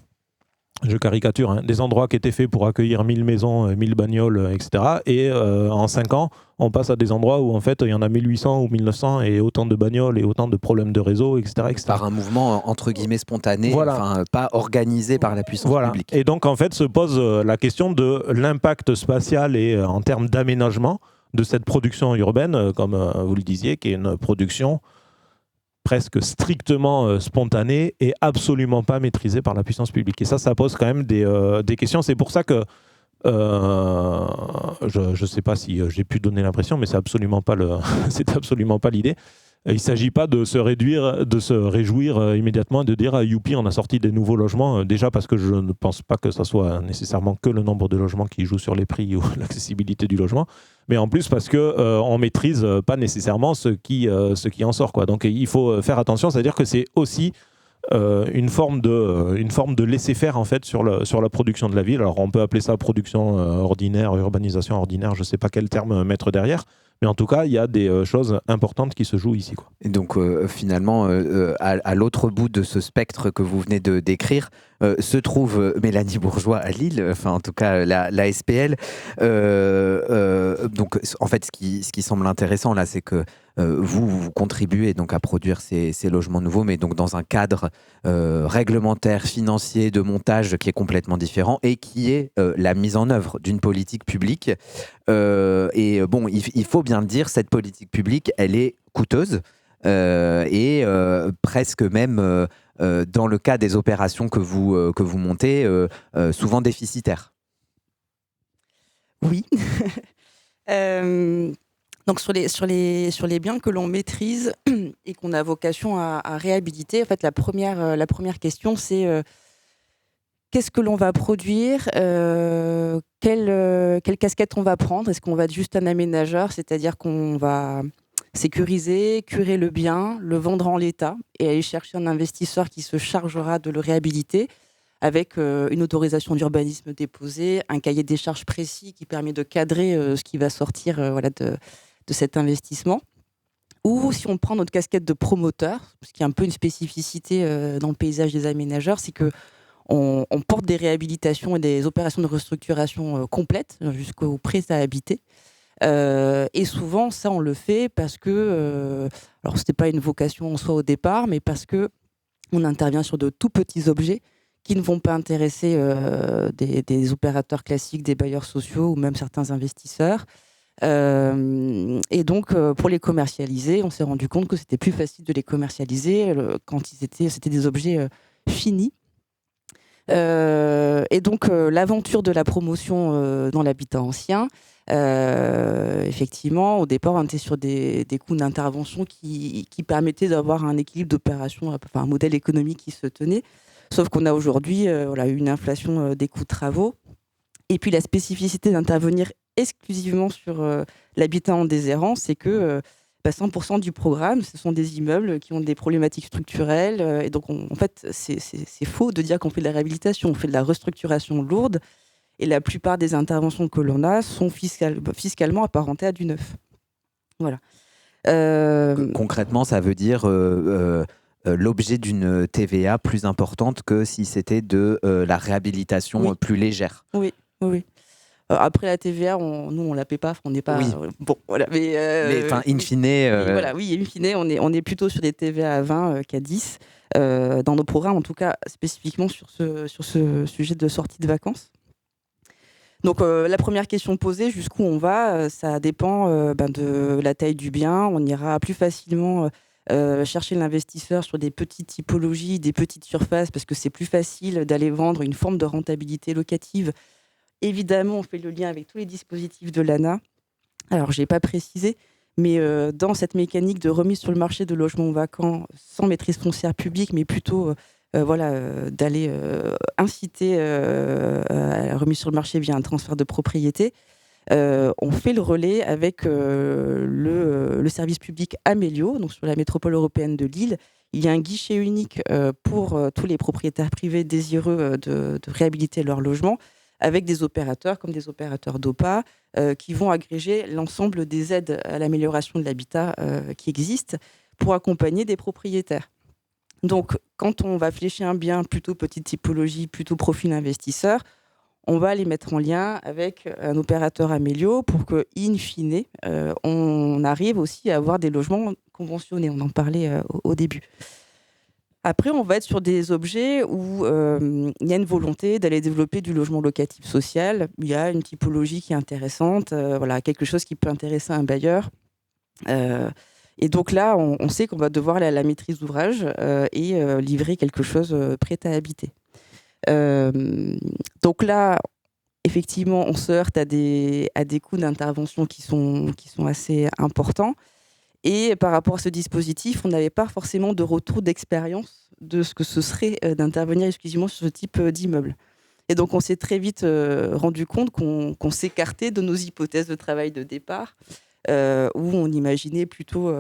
Speaker 3: je caricature, hein, des endroits qui étaient faits pour accueillir 1000 maisons, 1000 bagnoles, etc., et en 5 ans, on passe à des endroits où en fait il y en a 1800 ou 1900 et autant de bagnoles et autant de problèmes de réseau, etc. etc.
Speaker 2: Par un mouvement entre guillemets spontané,
Speaker 3: voilà.
Speaker 2: Enfin, pas organisé par la puissance
Speaker 3: voilà.
Speaker 2: publique.
Speaker 3: Et donc en fait se pose la question de l'impact spatial et en termes d'aménagement de cette production urbaine, comme vous le disiez, qui est une production presque strictement spontanée et absolument pas maîtrisée par la puissance publique. Et ça pose quand même des questions. C'est pour ça que je ne sais pas si j'ai pu donner l'impression, mais c'est absolument pas l'idée. Il ne s'agit pas de se réjouir immédiatement et de dire youpi, on a sorti des nouveaux logements. Déjà parce que je ne pense pas que ça soit nécessairement que le nombre de logements qui joue sur les prix ou l'accessibilité du logement, mais en plus parce que on maîtrise pas nécessairement ce qui en sort, quoi. Donc il faut faire attention, c'est-à-dire que c'est aussi une forme de laisser-faire en fait sur la production de la ville. Alors on peut appeler ça production ordinaire, urbanisation ordinaire, je ne sais pas quel terme mettre derrière, mais en tout cas il y a des choses importantes qui se jouent ici, quoi.
Speaker 2: Et donc finalement, à l'autre bout de ce spectre que vous venez de décrire, se trouve Mélanie Bourgeois à Lille, enfin en tout cas la SPL. Donc en fait, ce qui semble intéressant là, c'est que vous contribuez donc à produire ces logements nouveaux, mais donc dans un cadre réglementaire, financier, de montage qui est complètement différent et qui est la mise en œuvre d'une politique publique. Et bon, il faut bien le dire, cette politique publique, elle est coûteuse et presque même dans le cas des opérations que vous montez, souvent déficitaires.
Speaker 5: Oui. Donc sur les biens que l'on maîtrise et qu'on a vocation à réhabiliter, en fait la première question c'est qu'est-ce que l'on va produire, quelle casquette on va prendre, est-ce qu'on va être juste un aménageur, c'est-à-dire qu'on va sécuriser, curer le bien, le vendre en l'état et aller chercher un investisseur qui se chargera de le réhabiliter avec une autorisation d'urbanisme déposée, un cahier des charges précis qui permet de cadrer ce qui va sortir de cet investissement. Ou si on prend notre casquette de promoteur, ce qui est un peu une spécificité dans le paysage des aménageurs, c'est que on porte des réhabilitations et des opérations de restructuration complètes jusqu'au prêt à habiter. Et souvent, ça, on le fait parce que, alors c'était pas une vocation en soi au départ, mais parce que on intervient sur de tout petits objets qui ne vont pas intéresser des opérateurs classiques, des bailleurs sociaux ou même certains investisseurs. Et donc, pour les commercialiser, on s'est rendu compte que c'était plus facile de les commercialiser quand c'était des objets finis. Et donc, l'aventure de la promotion dans l'habitat ancien, effectivement, au départ, on était sur des coûts d'intervention qui permettaient d'avoir un équilibre d'opération, enfin, un modèle économique qui se tenait. Sauf qu'on a aujourd'hui une inflation des coûts de travaux. Et puis, la spécificité d'intervenir exclusivement sur l'habitat en déshérence, c'est que 100% du programme, ce sont des immeubles qui ont des problématiques structurelles. Et donc, en fait, c'est faux de dire qu'on fait de la réhabilitation. On fait de la restructuration lourde. Et la plupart des interventions que l'on a sont fiscalement apparentées à du neuf. Voilà.
Speaker 2: Concrètement, ça veut dire l'objet d'une TVA plus importante que si c'était de la réhabilitation plus légère.
Speaker 5: Oui. Après la TVA, nous on la paie pas, on n'est pas bon, voilà. Mais
Speaker 2: in fine,
Speaker 5: voilà, oui, in fine, on est plutôt sur des TVA à 20 qu'à 10 dans nos programmes, en tout cas spécifiquement sur ce sujet de sortie de vacances. Donc la première question posée, jusqu'où on va, ça dépend de la taille du bien. On ira plus facilement chercher l'investisseur sur des petites typologies, des petites surfaces, parce que c'est plus facile d'aller vendre une forme de rentabilité locative. Évidemment, on fait le lien avec tous les dispositifs de l'ANA. Alors, je n'ai pas précisé, mais dans cette mécanique de remise sur le marché de logements vacants sans maîtrise foncière publique, mais plutôt d'aller inciter à la remise sur le marché via un transfert de propriété, on fait le relais avec le service public Amélio, donc sur la métropole européenne de Lille. Il y a un guichet unique pour tous les propriétaires privés désireux de réhabiliter leur logement, avec des opérateurs comme des opérateurs d'OPA qui vont agréger l'ensemble des aides à l'amélioration de l'habitat qui existent pour accompagner des propriétaires. Donc, quand on va flécher un bien plutôt petite typologie, plutôt profil investisseur, on va les mettre en lien avec un opérateur Amélio pour que, in fine, on arrive aussi à avoir des logements conventionnés. On en parlait au début. Après, on va être sur des objets où il y a une volonté d'aller développer du logement locatif social. Il y a une typologie qui est intéressante, quelque chose qui peut intéresser un bailleur. Et donc là, on sait qu'on va devoir aller à la maîtrise d'ouvrage et livrer quelque chose prêt à habiter. Donc là, effectivement, on se heurte à des coûts d'intervention qui sont assez importants. Et par rapport à ce dispositif, on n'avait pas forcément de retour d'expérience de ce que ce serait d'intervenir exclusivement sur ce type d'immeuble. Et donc, on s'est très vite rendu compte qu'on s'écartait de nos hypothèses de travail de départ, où on imaginait plutôt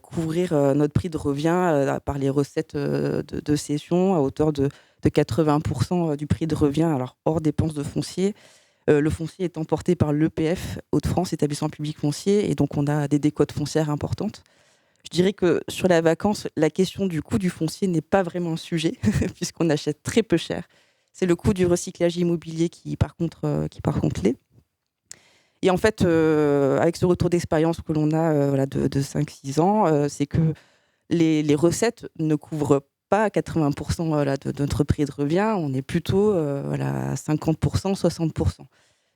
Speaker 5: couvrir notre prix de revient par les recettes de cession à hauteur de 80% du prix de revient, alors hors dépenses de foncier. Le foncier étant porté par l'EPF, Hauts-de-France, établissement public foncier, et donc on a des décotes foncières importantes. Je dirais que sur la vacance, la question du coût du foncier n'est pas vraiment un sujet, puisqu'on achète très peu cher. C'est le coût du recyclage immobilier qui par contre l'est. Et en fait, avec ce retour d'expérience que l'on a de 5-6 ans, c'est que les recettes ne couvrent pas 80% de notre prix de revient, on est plutôt à 50%, 60%.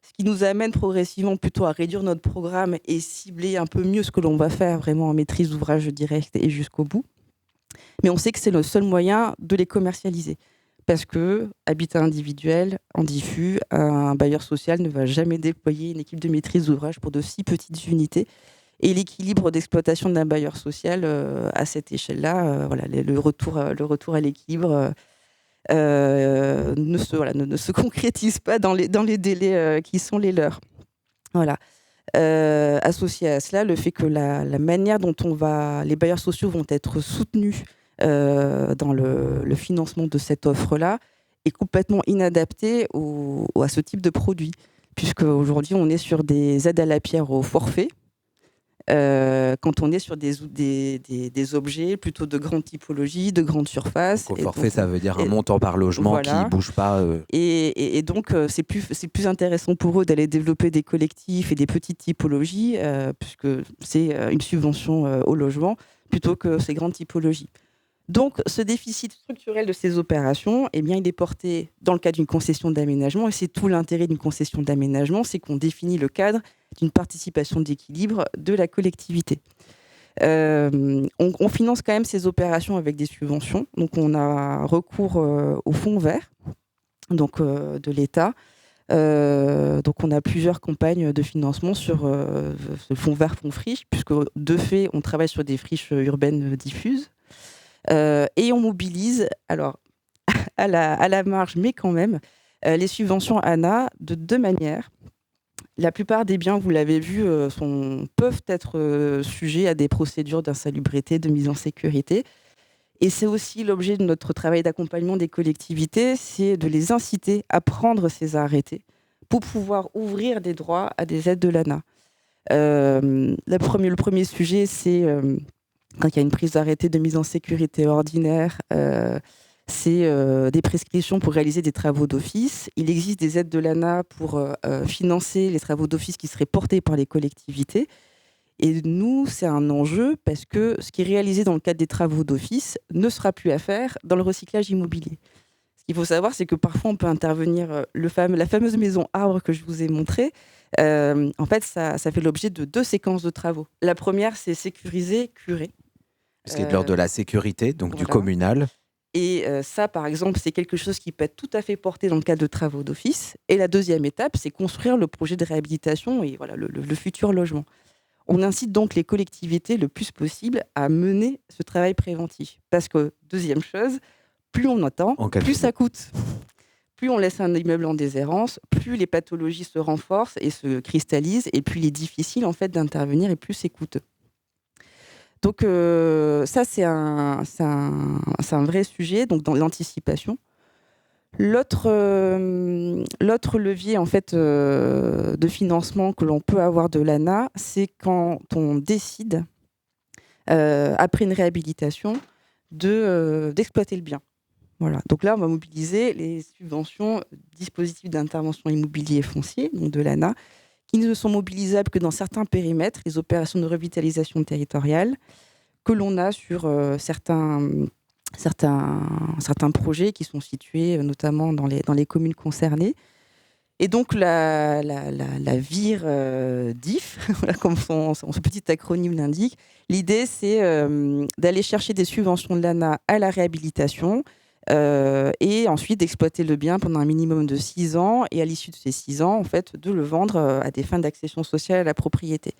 Speaker 5: Ce qui nous amène progressivement plutôt à réduire notre programme et cibler un peu mieux ce que l'on va faire vraiment en maîtrise d'ouvrage direct et jusqu'au bout. Mais on sait que c'est le seul moyen de les commercialiser. Parce que habitat individuel, en diffus, un bailleur social ne va jamais déployer une équipe de maîtrise d'ouvrage pour de si petites unités. Et l'équilibre d'exploitation d'un bailleur social à cette échelle-là, le retour à l'équilibre ne se concrétise pas dans les délais qui sont les leurs. Voilà. Associé à cela, le fait que la manière dont les bailleurs sociaux vont être soutenus dans le financement de cette offre-là est complètement inadaptée à ce type de produit, puisque aujourd'hui on est sur des aides à la pierre au forfait, quand on est sur des objets plutôt de grande typologie, de grande surface.
Speaker 2: Donc, au forfait, ça veut dire un montant par logement qui ne bouge pas.
Speaker 5: Et donc, c'est plus intéressant pour eux d'aller développer des collectifs et des petites typologies, puisque c'est une subvention au logement, plutôt que ces grandes typologies. Donc, ce déficit structurel de ces opérations, il est porté dans le cadre d'une concession d'aménagement. Et c'est tout l'intérêt d'une concession d'aménagement, c'est qu'on définit le cadre d'une participation d'équilibre de la collectivité. On finance quand même ces opérations avec des subventions. Donc, on a recours au fonds vert de l'État. Donc, on a plusieurs campagnes de financement sur ce fonds vert, fonds friche, puisque de fait, on travaille sur des friches urbaines diffuses. Et on mobilise, alors à la marge, mais quand même, les subventions ANA de deux manières. La plupart des biens, vous l'avez vu, peuvent être sujets à des procédures d'insalubrité, de mise en sécurité. Et c'est aussi l'objet de notre travail d'accompagnement des collectivités, c'est de les inciter à prendre ces arrêtés pour pouvoir ouvrir des droits à des aides de l'ANA. Le premier sujet, c'est quand il y a une prise d'arrêté de mise en sécurité ordinaire, c'est des prescriptions pour réaliser des travaux d'office. Il existe des aides de l'ANA pour financer les travaux d'office qui seraient portés par les collectivités. Et nous, c'est un enjeu parce que ce qui est réalisé dans le cadre des travaux d'office ne sera plus à faire dans le recyclage immobilier. Ce qu'il faut savoir, c'est que parfois, on peut intervenir, la fameuse maison arbre que je vous ai montrée, en fait, ça fait l'objet de 2 séquences de travaux. La première, c'est sécuriser, curer.
Speaker 2: Ce qui est de l'ordre de la sécurité, donc
Speaker 5: voilà.
Speaker 2: du communal.
Speaker 5: Et ça, par exemple, c'est quelque chose qui peut être tout à fait porté dans le cadre de travaux d'office. Et la deuxième étape, c'est construire le projet de réhabilitation et voilà, le futur logement. On incite donc les collectivités le plus possible à mener ce travail préventif. Parce que, deuxième chose, plus on attend, plus ça coûte. Plus on laisse un immeuble en déshérence, plus les pathologies se renforcent et se cristallisent, et plus il est difficile en fait d'intervenir et plus c'est coûteux. Donc ça, c'est un vrai sujet, donc dans l'anticipation. L'autre levier en fait, de financement que l'on peut avoir de l'ANA, c'est quand on décide, après une réhabilitation, d'exploiter le bien. Voilà. Donc là, on va mobiliser les subventions dispositifs d'intervention immobilier foncier, donc de l'ANA, qui ne sont mobilisables que dans certains périmètres, les opérations de revitalisation territoriale, que l'on a sur certains projets qui sont situés notamment dans les communes concernées. Et donc la VIR DIF, comme son petit acronyme l'indique, l'idée c'est d'aller chercher des subventions de l'ANA à la réhabilitation et ensuite d'exploiter le bien pendant un minimum de 6 ans et à l'issue de ces 6 ans, en fait, de le vendre à des fins d'accession sociale à la propriété.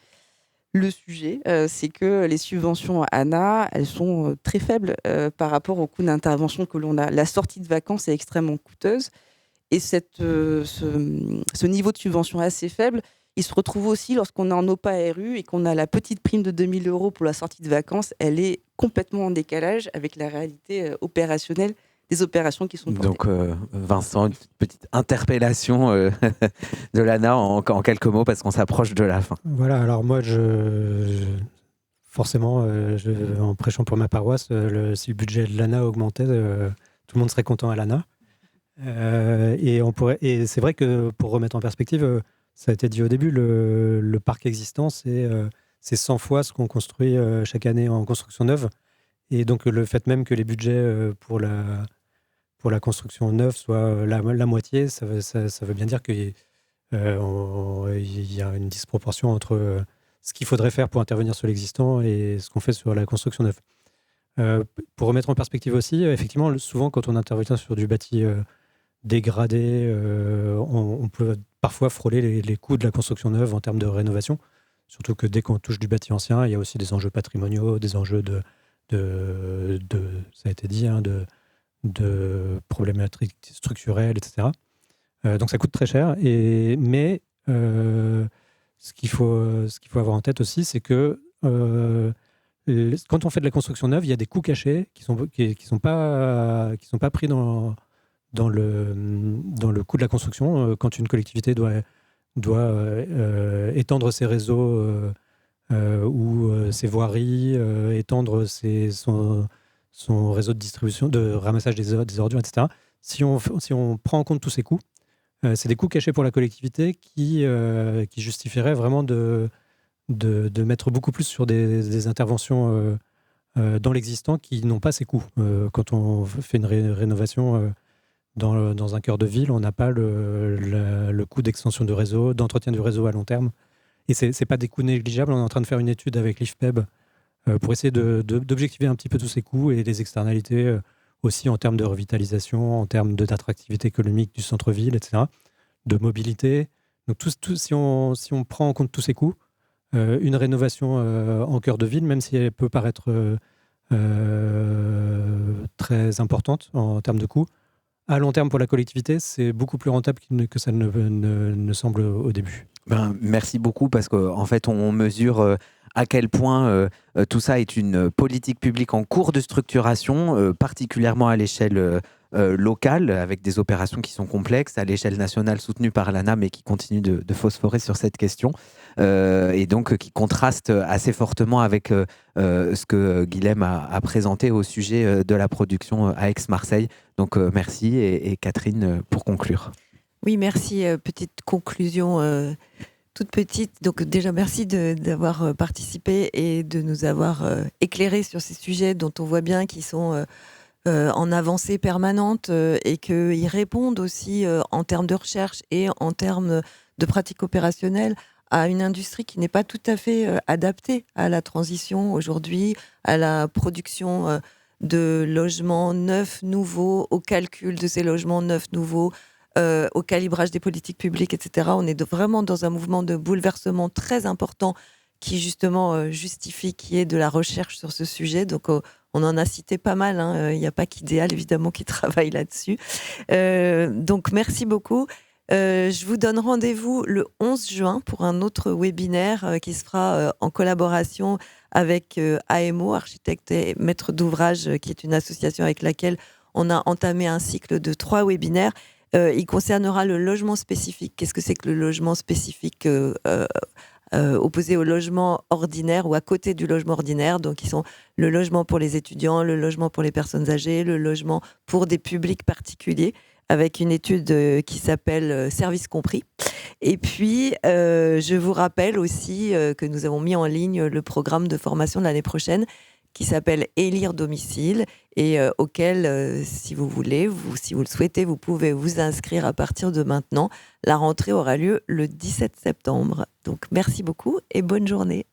Speaker 5: Le sujet, c'est que les subventions ANA, elles sont très faibles par rapport au coût d'intervention que l'on a. La sortie de vacances est extrêmement coûteuse et ce niveau de subvention assez faible, il se retrouve aussi lorsqu'on est en OPA RU et qu'on a la petite prime de 2 000 € pour la sortie de vacances. Elle est complètement en décalage avec la réalité opérationnelle des opérations qui sont portées.
Speaker 2: Donc, Vincent, une petite interpellation de l'ANA en quelques mots, parce qu'on s'approche de la fin.
Speaker 4: Voilà, alors moi, forcément, en prêchant pour ma paroisse, si le budget de l'ANA augmentait, tout le monde serait content à l'ANA. Et c'est vrai que, pour remettre en perspective, ça a été dit au début, le parc existant, c'est 100 fois ce qu'on construit chaque année en construction neuve. Et donc, le fait même que les budgets pour la construction neuve soient la moitié, ça veut bien dire qu'il y a une disproportion entre ce qu'il faudrait faire pour intervenir sur l'existant et ce qu'on fait sur la construction neuve. Pour remettre en perspective aussi, effectivement, souvent, quand on intervient sur du bâti dégradé, on peut parfois frôler les coûts de la construction neuve en termes de rénovation. Surtout que dès qu'on touche du bâti ancien, il y a aussi des enjeux patrimoniaux, des enjeux ça a été dit, de problématiques structurelles, etc. Donc ça coûte très cher. Mais ce qu'il faut avoir en tête aussi, c'est que quand on fait de la construction neuve, il y a des coûts cachés qui sont pas pris dans le coût de la construction. Quand une collectivité doit étendre ses réseaux ou ses voiries, étendre son réseau de distribution, de ramassage des ordures, etc. Si on prend en compte tous ces coûts, c'est des coûts cachés pour la collectivité qui justifieraient vraiment de mettre beaucoup plus sur des interventions dans l'existant qui n'ont pas ces coûts. Quand on fait une rénovation dans un cœur de ville, on n'a pas le coût d'extension de réseau, d'entretien du réseau à long terme. Et ce n'est pas des coûts négligeables. On est en train de faire une étude avec l'IFPEB pour essayer d'objectiver un petit peu tous ces coûts et les externalités aussi en termes de revitalisation, en termes d'attractivité économique du centre-ville, etc., de mobilité. Donc si on prend en compte tous ces coûts, une rénovation en cœur de ville, même si elle peut paraître très importante en termes de coûts, à long terme pour la collectivité, c'est beaucoup plus rentable que ça ne semble au début.
Speaker 2: Merci beaucoup parce qu'en fait, on mesure à quel point tout ça est une politique publique en cours de structuration, particulièrement à l'échelle locale, avec des opérations qui sont complexes, à l'échelle nationale soutenue par l'ANA, mais qui continue de phosphorer sur cette question, et donc qui contraste assez fortement avec ce que Guilhem a présenté au sujet de la production à Aix-Marseille. Donc merci, et Catherine, pour conclure.
Speaker 1: Oui, merci. Petite conclusion toute petite. Donc déjà, merci d'avoir participé et de nous avoir éclairé sur ces sujets dont on voit bien qu'ils sont en avancée permanente et qu'ils répondent aussi en termes de recherche et en termes de pratiques opérationnelles à une industrie qui n'est pas tout à fait adaptée à la transition aujourd'hui, à la production de logements neufs, nouveaux, au calcul de ces logements neufs, nouveaux, au calibrage des politiques publiques, etc. On est vraiment dans un mouvement de bouleversement très important qui justement justifie qu'il y ait de la recherche sur ce sujet. Donc on en a cité pas mal, hein. Il n'y a pas qu'Idéal évidemment qui travaille là-dessus. Donc merci beaucoup. Je vous donne rendez-vous le 11 juin pour un autre webinaire qui se fera en collaboration avec AMO, Architectes et Maîtres d'Ouvrage, qui est une association avec laquelle on a entamé un cycle de 3 webinaires. Il concernera le logement spécifique. Qu'est-ce que c'est que le logement spécifique opposé au logement ordinaire ou à côté du logement ordinaire? Donc, ils sont le logement pour les étudiants, le logement pour les personnes âgées, le logement pour des publics particuliers, avec une étude qui s'appelle Services compris. Et puis, je vous rappelle aussi que nous avons mis en ligne le programme de formation de l'année prochaine qui s'appelle Élire domicile et auquel, si vous voulez, si vous le souhaitez, vous pouvez vous inscrire à partir de maintenant. La rentrée aura lieu le 17 septembre. Donc, merci beaucoup et bonne journée.